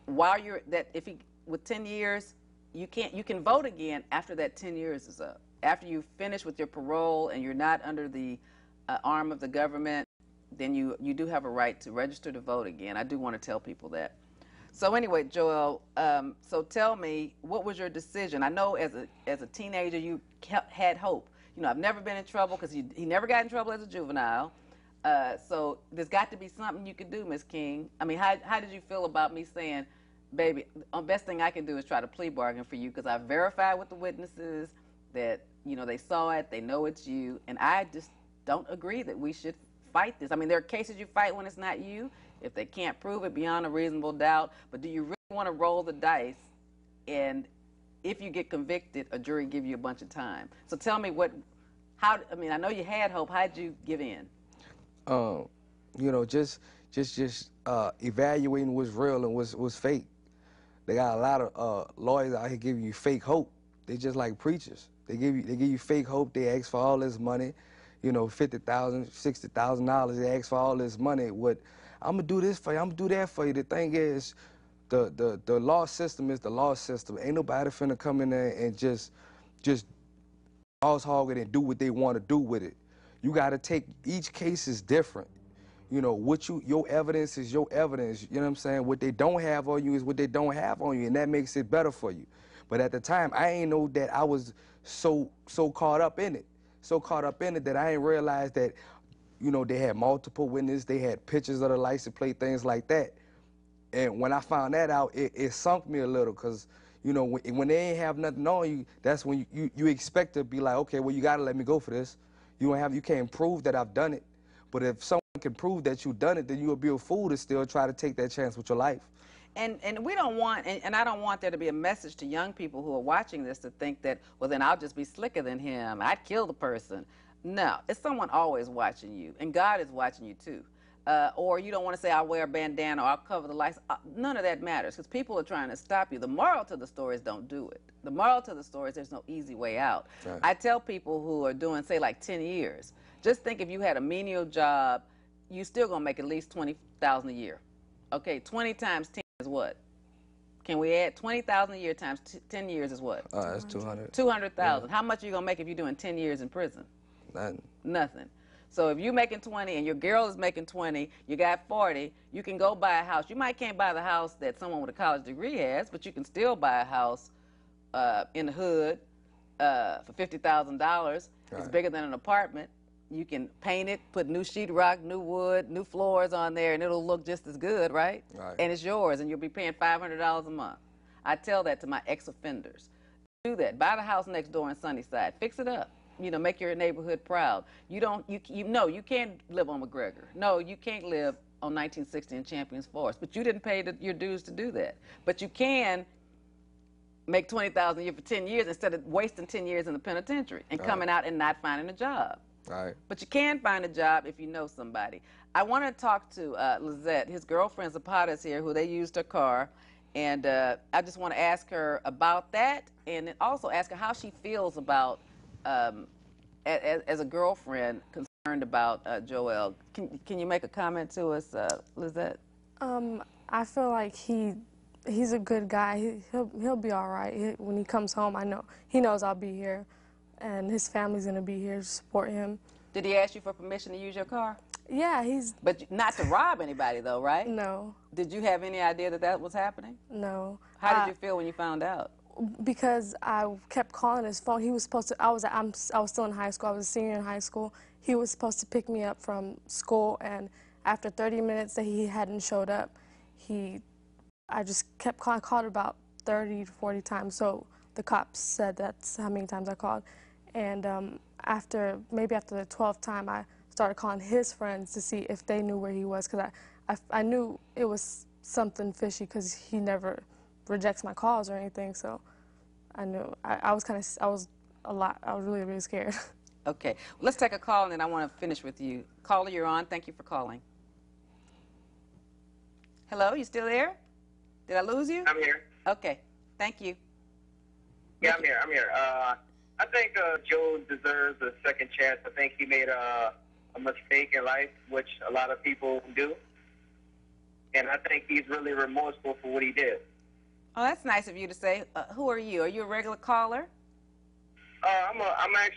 with 10 years, you can vote again after that 10 years is up. After you finish with your parole and you're not under the arm of the government, then you do have a right to register to vote again. I do want to tell people that. So anyway, Joel, so tell me, what was your decision? I know as a teenager you had hope. I've never been in trouble, because he never got in trouble as a juvenile. So there's got to be something you could do, Ms. King. I mean, how did you feel about me saying, baby, the best thing I can do is try to plea bargain for you, because I verified with the witnesses that, they saw it, they know it's you, and I just don't agree that we should fight this. I mean, there are cases you fight when it's not you, if they can't prove it beyond a reasonable doubt, but do you really want to roll the dice, and if you get convicted, a jury give you a bunch of time? So tell me I know you had hope. How'd you give in? Just evaluating what's real and what's fake. They got a lot of lawyers out here giving you fake hope. They just like preachers. They give you fake hope. They ask for all this money, $50,000, $60,000. They ask for all this money. I'm gonna do this for you. I'm gonna do that for you. The thing is, the law system is the law system. Ain't nobody finna come in there and just boss hog it and do what they want to do with it. You got to take, each case is different. Your evidence is your evidence. You know what I'm saying? What they don't have on you is what they don't have on you, and that makes it better for you. But at the time, I ain't know that I was so caught up in it. So caught up in it that I ain't realized that, they had multiple witnesses, they had pictures of the license plate, things like that. And when I found that out, it sunk me a little, because, when they ain't have nothing on you, that's when you expect to be like, okay, well, you got to let me go for this. You can't prove that I've done it. But if someone can prove that you've done it, then you'll be a fool to still try to take that chance with your life. And we don't want, and I don't want there to be a message to young people who are watching this to think that, well, then I'll just be slicker than him. I'd kill the person. No, it's someone always watching you, and God is watching you too. Or you don't want to say, I'll wear a bandana or I'll cover the lights. None of that matters, because people are trying to stop you. The moral to the story is don't do it. The moral to the story is there's no easy way out. Right. I tell people who are doing, say, like 10 years, just think if you had a menial job, you still going to make at least $20,000 a year. Okay, 20 times 10 is what? Can we add 20,000 a year times 10 years is what? That's 200. 200,000. Yeah. How much are you going to make if you're doing 10 years in prison? Nothing. Nothing. So if you're making 20 and your girl is making 20, you got 40, you can go buy a house. You might can't buy the house that someone with a college degree has, but you can still buy a house in the hood for $50,000. Right. It's bigger than an apartment. You can paint it, put new sheetrock, new wood, new floors on there, and it'll look just as good, right? Right. And it's yours, and you'll be paying $500 a month. I tell that to my ex-offenders. Do that. Buy the house next door in Sunnyside. Fix it up. Make your neighborhood proud. You can't live on McGregor. No, you can't live on 1960 and Champions Forest. But you didn't pay your dues to do that. But you can make $20,000 a year for 10 years instead of wasting 10 years in the penitentiary and coming out and not finding a job. Right. But you can find a job if you know somebody. I want to talk to Lizetth. His girlfriend Zapata is here, who they used her car, And I just want to ask her about that, and then also ask her how she feels about, as a girlfriend, concerned about Joell. Can you make a comment to us, Lizetth? I feel like he's a good guy. He'll be all right. When he comes home, I know he knows I'll be here, and his family's gonna be here to support him. Did he ask you for permission to use your car? Yeah, he's. But not to rob anybody, though, right? No. Did you have any idea that that was happening? No. How did you feel when you found out? Because I kept calling his phone. He was supposed to. I was still in high school. I was a senior in high school. He was supposed to pick me up from school, and after 30 minutes that he hadn't showed up, I just kept calling. I called about 30 to 40 times. So the cops said that's how many times I called, and maybe after the 12th time, I started calling his friends to see if they knew where he was, because I knew it was something fishy, because he never rejects my calls or anything. So I knew I was really, really scared. Okay, well, let's take a call, and then I want to finish with you. Caller, you're on. Thank you for calling. Hello, you still there? Did I lose you? I'm here. Okay, thank you. Yeah, I'm here. I think Joe deserves a second chance. I think he made a mistake in life, which a lot of people do. And I think he's really remorseful for what he did. Oh, that's nice of you to say. Who are you? Are you a regular caller? My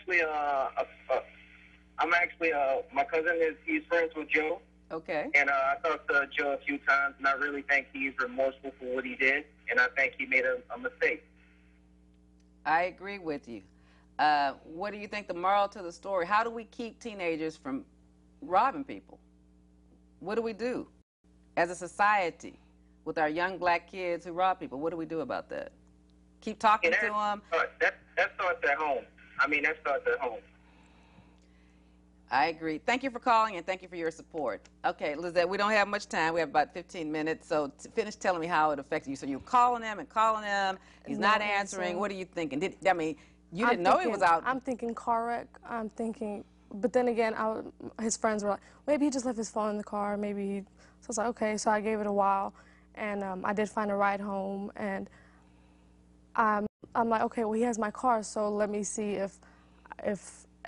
cousin he's friends with Joe. Okay. And I talked to Joe a few times, and I really think he's remorseful for what he did, and I think he made a mistake. I agree with you. What do you think the moral to the story? How do we keep teenagers from robbing people? What do we do as a society with our young black kids who rob people? What do we do about that? Keep talking to them? That starts at home. That starts at home. I agree. Thank you for calling, and thank you for your support. Okay, Lizetth, we don't have much time. We have about 15 minutes, so finish telling me how it affected you. So you're calling him, he's not answering. What are you thinking? You didn't know he was out. I'm thinking car wreck. I'm thinking, but then again, his friends were like, maybe he just left his phone in the car, so I was like, okay, so I gave it a while, and I did find a ride home, and I'm like, okay, well, he has my car, so let me see if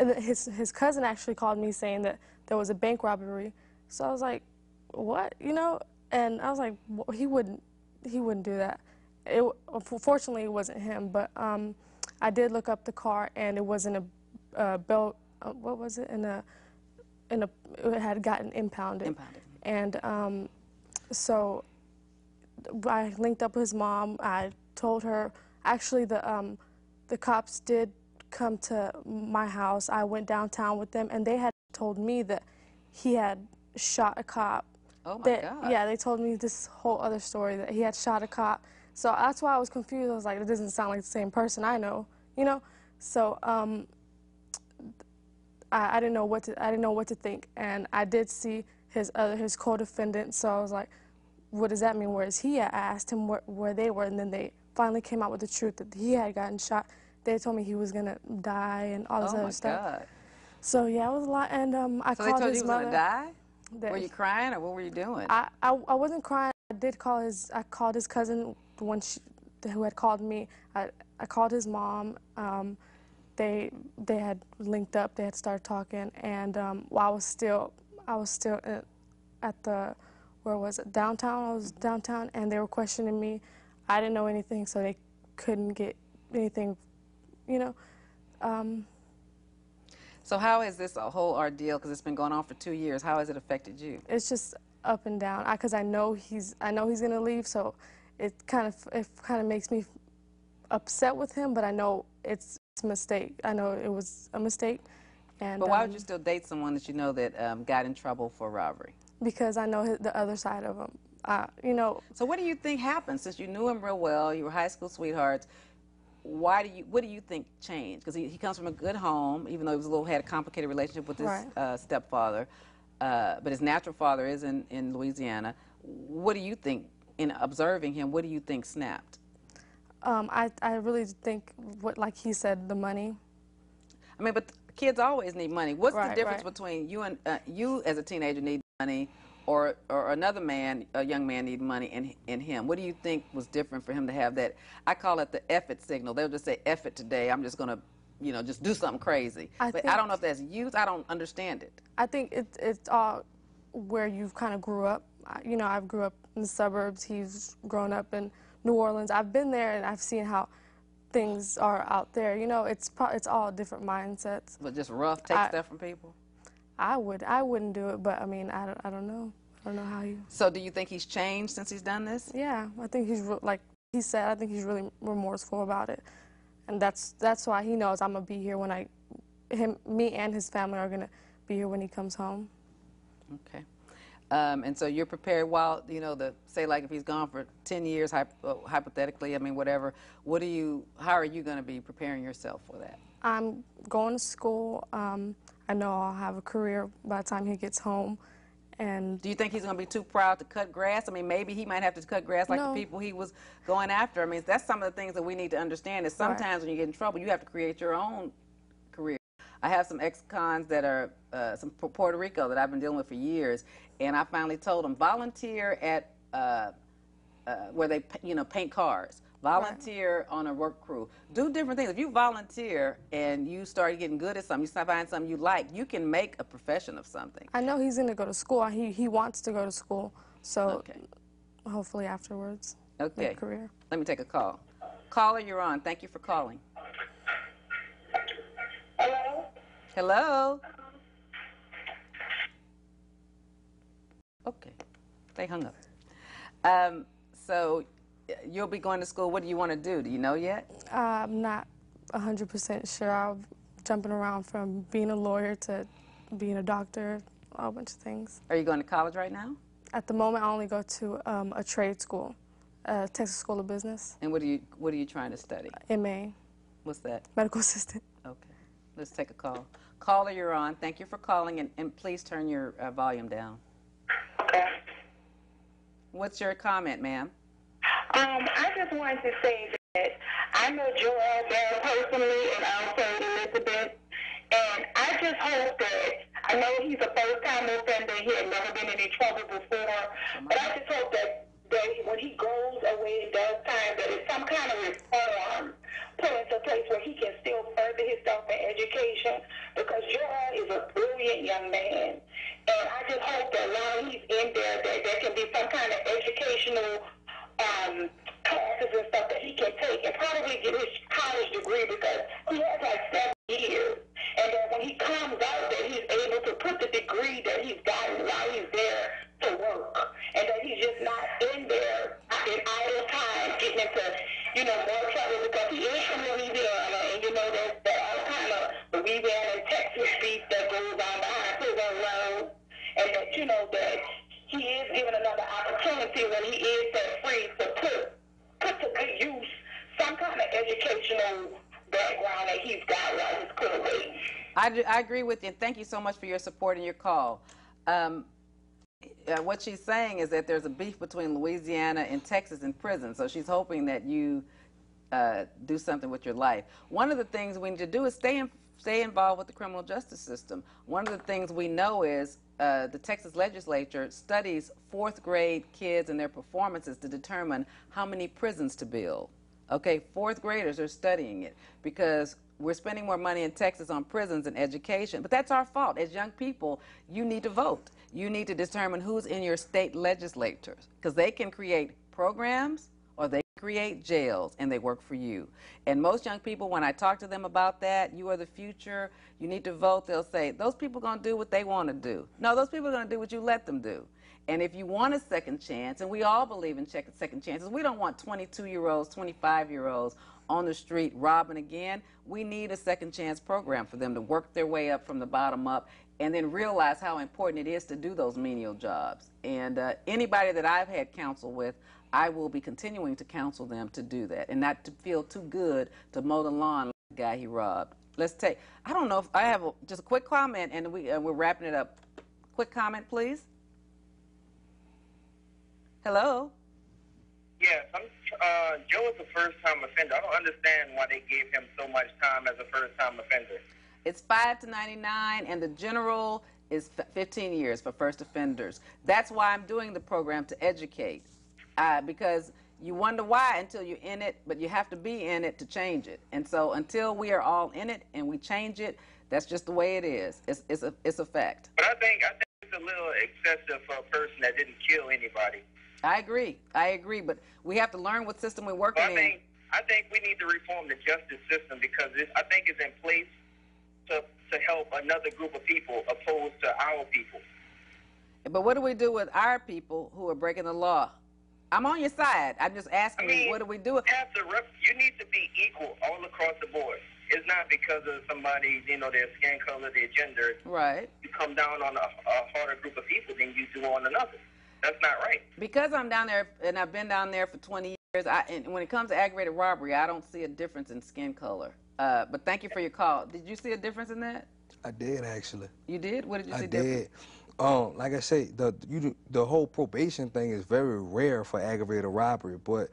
his cousin actually called me saying that there was a bank robbery. So I was like, what, And I was like, well, he wouldn't do that. Fortunately, it wasn't him, but I did look up the car, and it was in a belt. What was it? It had gotten impounded. And so I linked up with his mom. I told her, actually, the cops did come to my house. I went downtown with them, and they had told me that he had shot a cop. Oh my God. Yeah, they told me this whole other story, that he had shot a cop. So that's why I was confused. I was like, it doesn't sound like the same person I know, So I didn't know what to think, and I did see his co-defendant. So I was like, what does that mean? Where is he at? I asked him where they were, and then they finally came out with the truth that he had gotten shot. They told me he was gonna die and all this other stuff. Oh my God. So yeah, it was a lot. And I so called his mother. So they told you he was gonna die? Were you crying, or what were you doing? I wasn't crying. I called his cousin, the one who had called me. I called his mom. They had linked up. They had started talking, and while I was still at the, where was it? Downtown. I was downtown, and they were questioning me. I didn't know anything, so they couldn't get anything. So how is this a whole ordeal? Because it's been going on for 2 years. How has it affected you? It's just up and down. Because I know he's gonna leave, so it kind of makes me upset with him. But I know it's a mistake. I know it was a mistake. And but why would you still date someone that you know that got in trouble for robbery? Because I know the other side of him. So what do you think happened? Since you knew him real well, you were high school sweethearts. What do you think changed? Because he comes from a good home, even though he had a complicated relationship with his stepfather, but his natural father is in Louisiana. What do you think, in observing him, what do you think snapped? I really think, like he said, the money. But kids always need money. What's the difference between you and you as a teenager need money, or another man, a young man, need money in him? What do you think was different for him to have that? I call it the F it signal. They'll just say F it today. I'm just gonna, just do something crazy. But I don't know if that's youth. I don't understand it. I think it's all where you've kind of grew up. I've grew up in the suburbs. He's grown up in New Orleans. I've been there and I've seen how things are out there. It's all different mindsets. But just rough, take stuff from people? I wouldn't do it, but I mean, I don't know. I don't know how you. So do you think he's changed since he's done this? Yeah, I think he's like he said. I think he's really remorseful about it, and that's why he knows I'm gonna be here when me and his family are gonna be here when he comes home. Okay. And so you're prepared while, say like if he's gone for 10 years, hypothetically, I mean, whatever, how are you going to be preparing yourself for that? I'm going to school. I know I'll have a career by the time he gets home. And do you think he's going to be too proud to cut grass? I mean, maybe he might have to cut grass like the people he was going after. I mean, that's some of the things that we need to understand is sometimes when you get in trouble, you have to create your own career. I have some ex-cons that are some Puerto Rico that I've been dealing with for years, and I finally told them, volunteer at where they paint cars, volunteer on a work crew, do different things. If you volunteer and you start getting good at something, you find something you like, you can make a profession of something. I know he's going to go to school. He wants to go to school, so hopefully afterwards, make a career. Let me take a call. Caller, you're on. Thank you for calling. Hello? Hello? Okay. They hung up. So you'll be going to school. What do you want to do? Do you know yet? I'm not 100% sure. I'm jumping around from being a lawyer to being a doctor, a whole bunch of things. Are you going to college right now? At the moment, I only go to a trade school, Texas School of Business. And what are you trying to study? MA. What's that? Medical assistant. Okay. Let's take a call. Caller, you're on. Thank you for calling, and please turn your volume down. Okay. What's your comment, ma'am? I just wanted to say that I know Joell Bell personally and also Lizetth, and I just hope that, I know he's a first-time offender, he had never been in any trouble before, but I just hope that when he goes away and does time, that it's some kind of reform put into place where he can still further himself in education, because Joell is a brilliant young man. And I just hope that while he's in there, that there can be some kind of educational classes and stuff that he can take and probably get his college degree, because he has like 7 years. And that when he comes out, that he's able to put the degree that he's gotten while he's there to work. And that he's just not in there in idle time getting into, more trouble, because he is from Louisiana, and that all kind of Louisiana and Texas beef that goes on behind prison road, and that, that he is given another opportunity when he is set free to put to good use some kind of educational background that he's got while he's put away. I agree with you, and thank you so much for your support and your call. What she's saying is that there's a beef between Louisiana and Texas in prison, so she's hoping that you do something with your life. One of the things we need to do is stay involved with the criminal justice system. One of the things we know is the Texas legislature studies 4th grade kids and their performances to determine how many prisons to build. Okay, 4th graders are studying it because we're spending more money in Texas on prisons and education, but that's our fault. As young people, you need to vote. You need to determine who's in your state legislatures, because they can create programs or they create jails, and they work for you. And most young people, when I talk to them about that, you are the future, you need to vote, they'll say, those people are going to do what they want to do. No, those people are going to do what you let them do. And if you want a second chance, and we all believe in second chances, we don't want 22-year-olds, 25-year-olds on the street robbing again. We need a second chance program for them to work their way up from the bottom up and then realize how important it is to do those menial jobs. And anybody that I've had counsel with, I will be continuing to counsel them to do that and not to feel too good to mow the lawn like the guy he robbed. Let's take, I don't know if I have just a quick comment, and we're wrapping it up. Quick comment, please. Hello? Yes, Joe is a first-time offender. I don't understand why they gave him so much time as a first-time offender. It's 5 to 99, and the general is 15 years for first offenders. That's why I'm doing the program, to educate, because you wonder why until you're in it, but you have to be in it to change it. And so until we are all in it and we change it, that's just the way it is. It's a fact. But I think it's a little excessive for a person that didn't kill anybody. I agree, but we have to learn what system we're working in. I think we need to reform the justice system because I think it's in place to help another group of people opposed to our people. But what do we do with our people who are breaking the law? I'm on your side. I'm just asking you, what do we do? You need to be equal all across the board. It's not because of somebody, their skin color, their gender. Right. You come down on a harder group of people than you do on another. That's not right. Because I'm down there, and I've been down there for 20 years, and when it comes to aggravated robbery, I don't see a difference in skin color. But thank you for your call. Did you see a difference in that? I did, actually. You did? What did you see I different? did. Like I say, the whole probation thing is very rare for aggravated robbery, but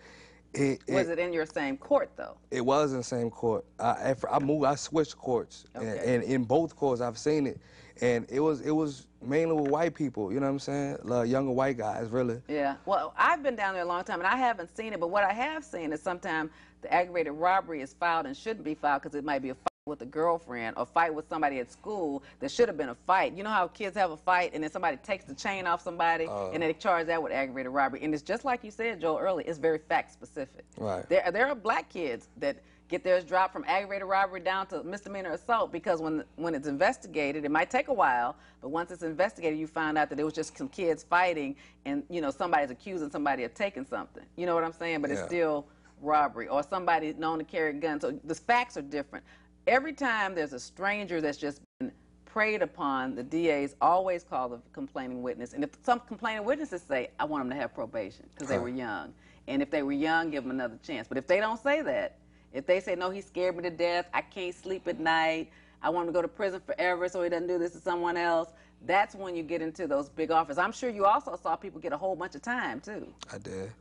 was it in your same court, though? It was in the same court. After I moved, I switched courts, okay. and in both courts I've seen it, and it was mainly with white people. You know what I'm saying? Younger white guys, really. Yeah. Well, I've been down there a long time, and I haven't seen it. But what I have seen is sometimes the aggravated robbery is filed and shouldn't be filed because it might be a fight with a girlfriend or fight with somebody at school that should have been a fight. You know how kids have a fight and then somebody takes the chain off somebody and they charge that with aggravated robbery. And it's just like you said, Joel, earlier, it's very fact specific. Right. There are black kids that get theirs dropped from aggravated robbery down to misdemeanor assault because when it's investigated, it might take a while, but once it's investigated, you find out that it was just some kids fighting and, somebody's accusing somebody of taking something. You know what I'm saying? But it's still robbery, or somebody known to carry a gun. So the facts are different. Every time there's a stranger that's just been preyed upon, the DAs always call the complaining witness. And if some complaining witnesses say, I want them to have probation because they were young. And if they were young, give them another chance. But if they don't say that, if they say, no, he scared me to death, I can't sleep at night, I want him to go to prison forever so he doesn't do this to someone else, that's when you get into those big offers. I'm sure you also saw people get a whole bunch of time, too. I did.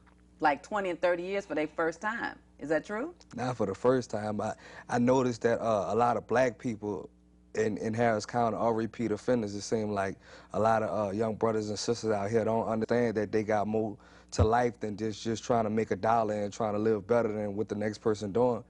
Like 20 and 30 years for their first time. Is that true? Not for the first time. I noticed that a lot of black people in Harris County are repeat offenders. It seems like a lot of young brothers and sisters out here don't understand that they got more to life than just trying to make a dollar and trying to live better than what the next person doing.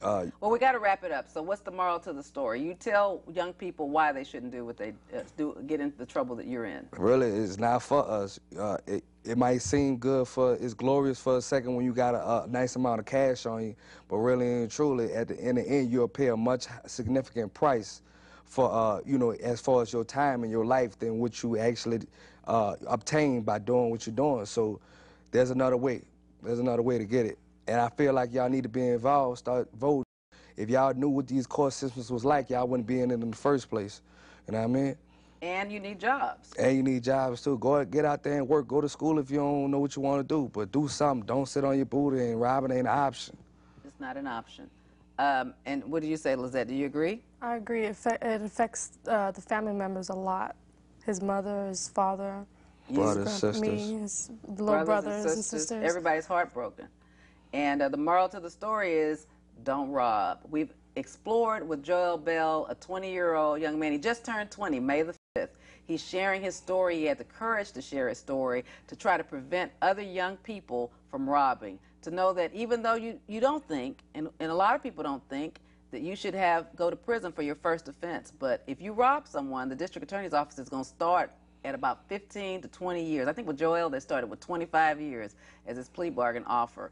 Well, we got to wrap it up. So what's the moral to the story? You tell young people why they shouldn't do what they do, get into the trouble that you're in. Really, it's not for us. It might seem good it's glorious for a second when you got a nice amount of cash on you, but really and truly, in the end, you'll pay a much significant price for, as far as your time and your life than what you actually obtain by doing what you're doing. So there's another way. There's another way to get it. And I feel like y'all need to be involved, start voting. If y'all knew what these court systems was like, y'all wouldn't be in it in the first place. You know what I mean? And you need jobs. And you need jobs, too. Get out there and work. Go to school if you don't know what you want to do. But do something. Don't sit on your booty, and robbing ain't an option. It's not an option. And what do you say, Lizetth? Do you agree? I agree. It affects the family members a lot. His mother, his father. Brothers, sisters. Me, his little brothers and sisters. Everybody's heartbroken. And the moral to the story is don't rob. We've explored with Joell Bell, a 20-year-old young man. He just turned 20, May the 5th. He's sharing his story. He had the courage to share his story to try to prevent other young people from robbing. To know that even though you don't think, and a lot of people don't think, that you should go to prison for your first offense. But if you rob someone, the district attorney's office is going to start at about 15 to 20 years. I think with Joell, they started with 25 years as his plea bargain offer.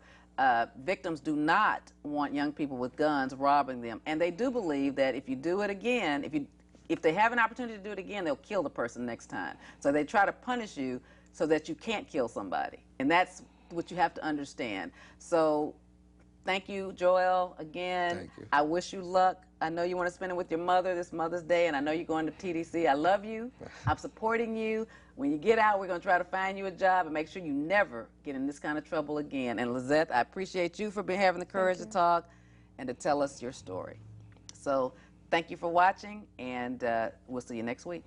Victims do not want young people with guns robbing them. And they do believe that if you do it again, if they have an opportunity to do it again, they'll kill the person next time. So they try to punish you so that you can't kill somebody. And that's what you have to understand. So thank you, Joell, again. Thank you. I wish you luck. I know you want to spend it with your mother this Mother's Day, and I know you're going to TDC. I love you. I'm supporting you. When you get out, we're going to try to find you a job and make sure you never get in this kind of trouble again. And Lizetth, I appreciate you for having the courage to talk and to tell us your story. So thank you for watching, and we'll see you next week.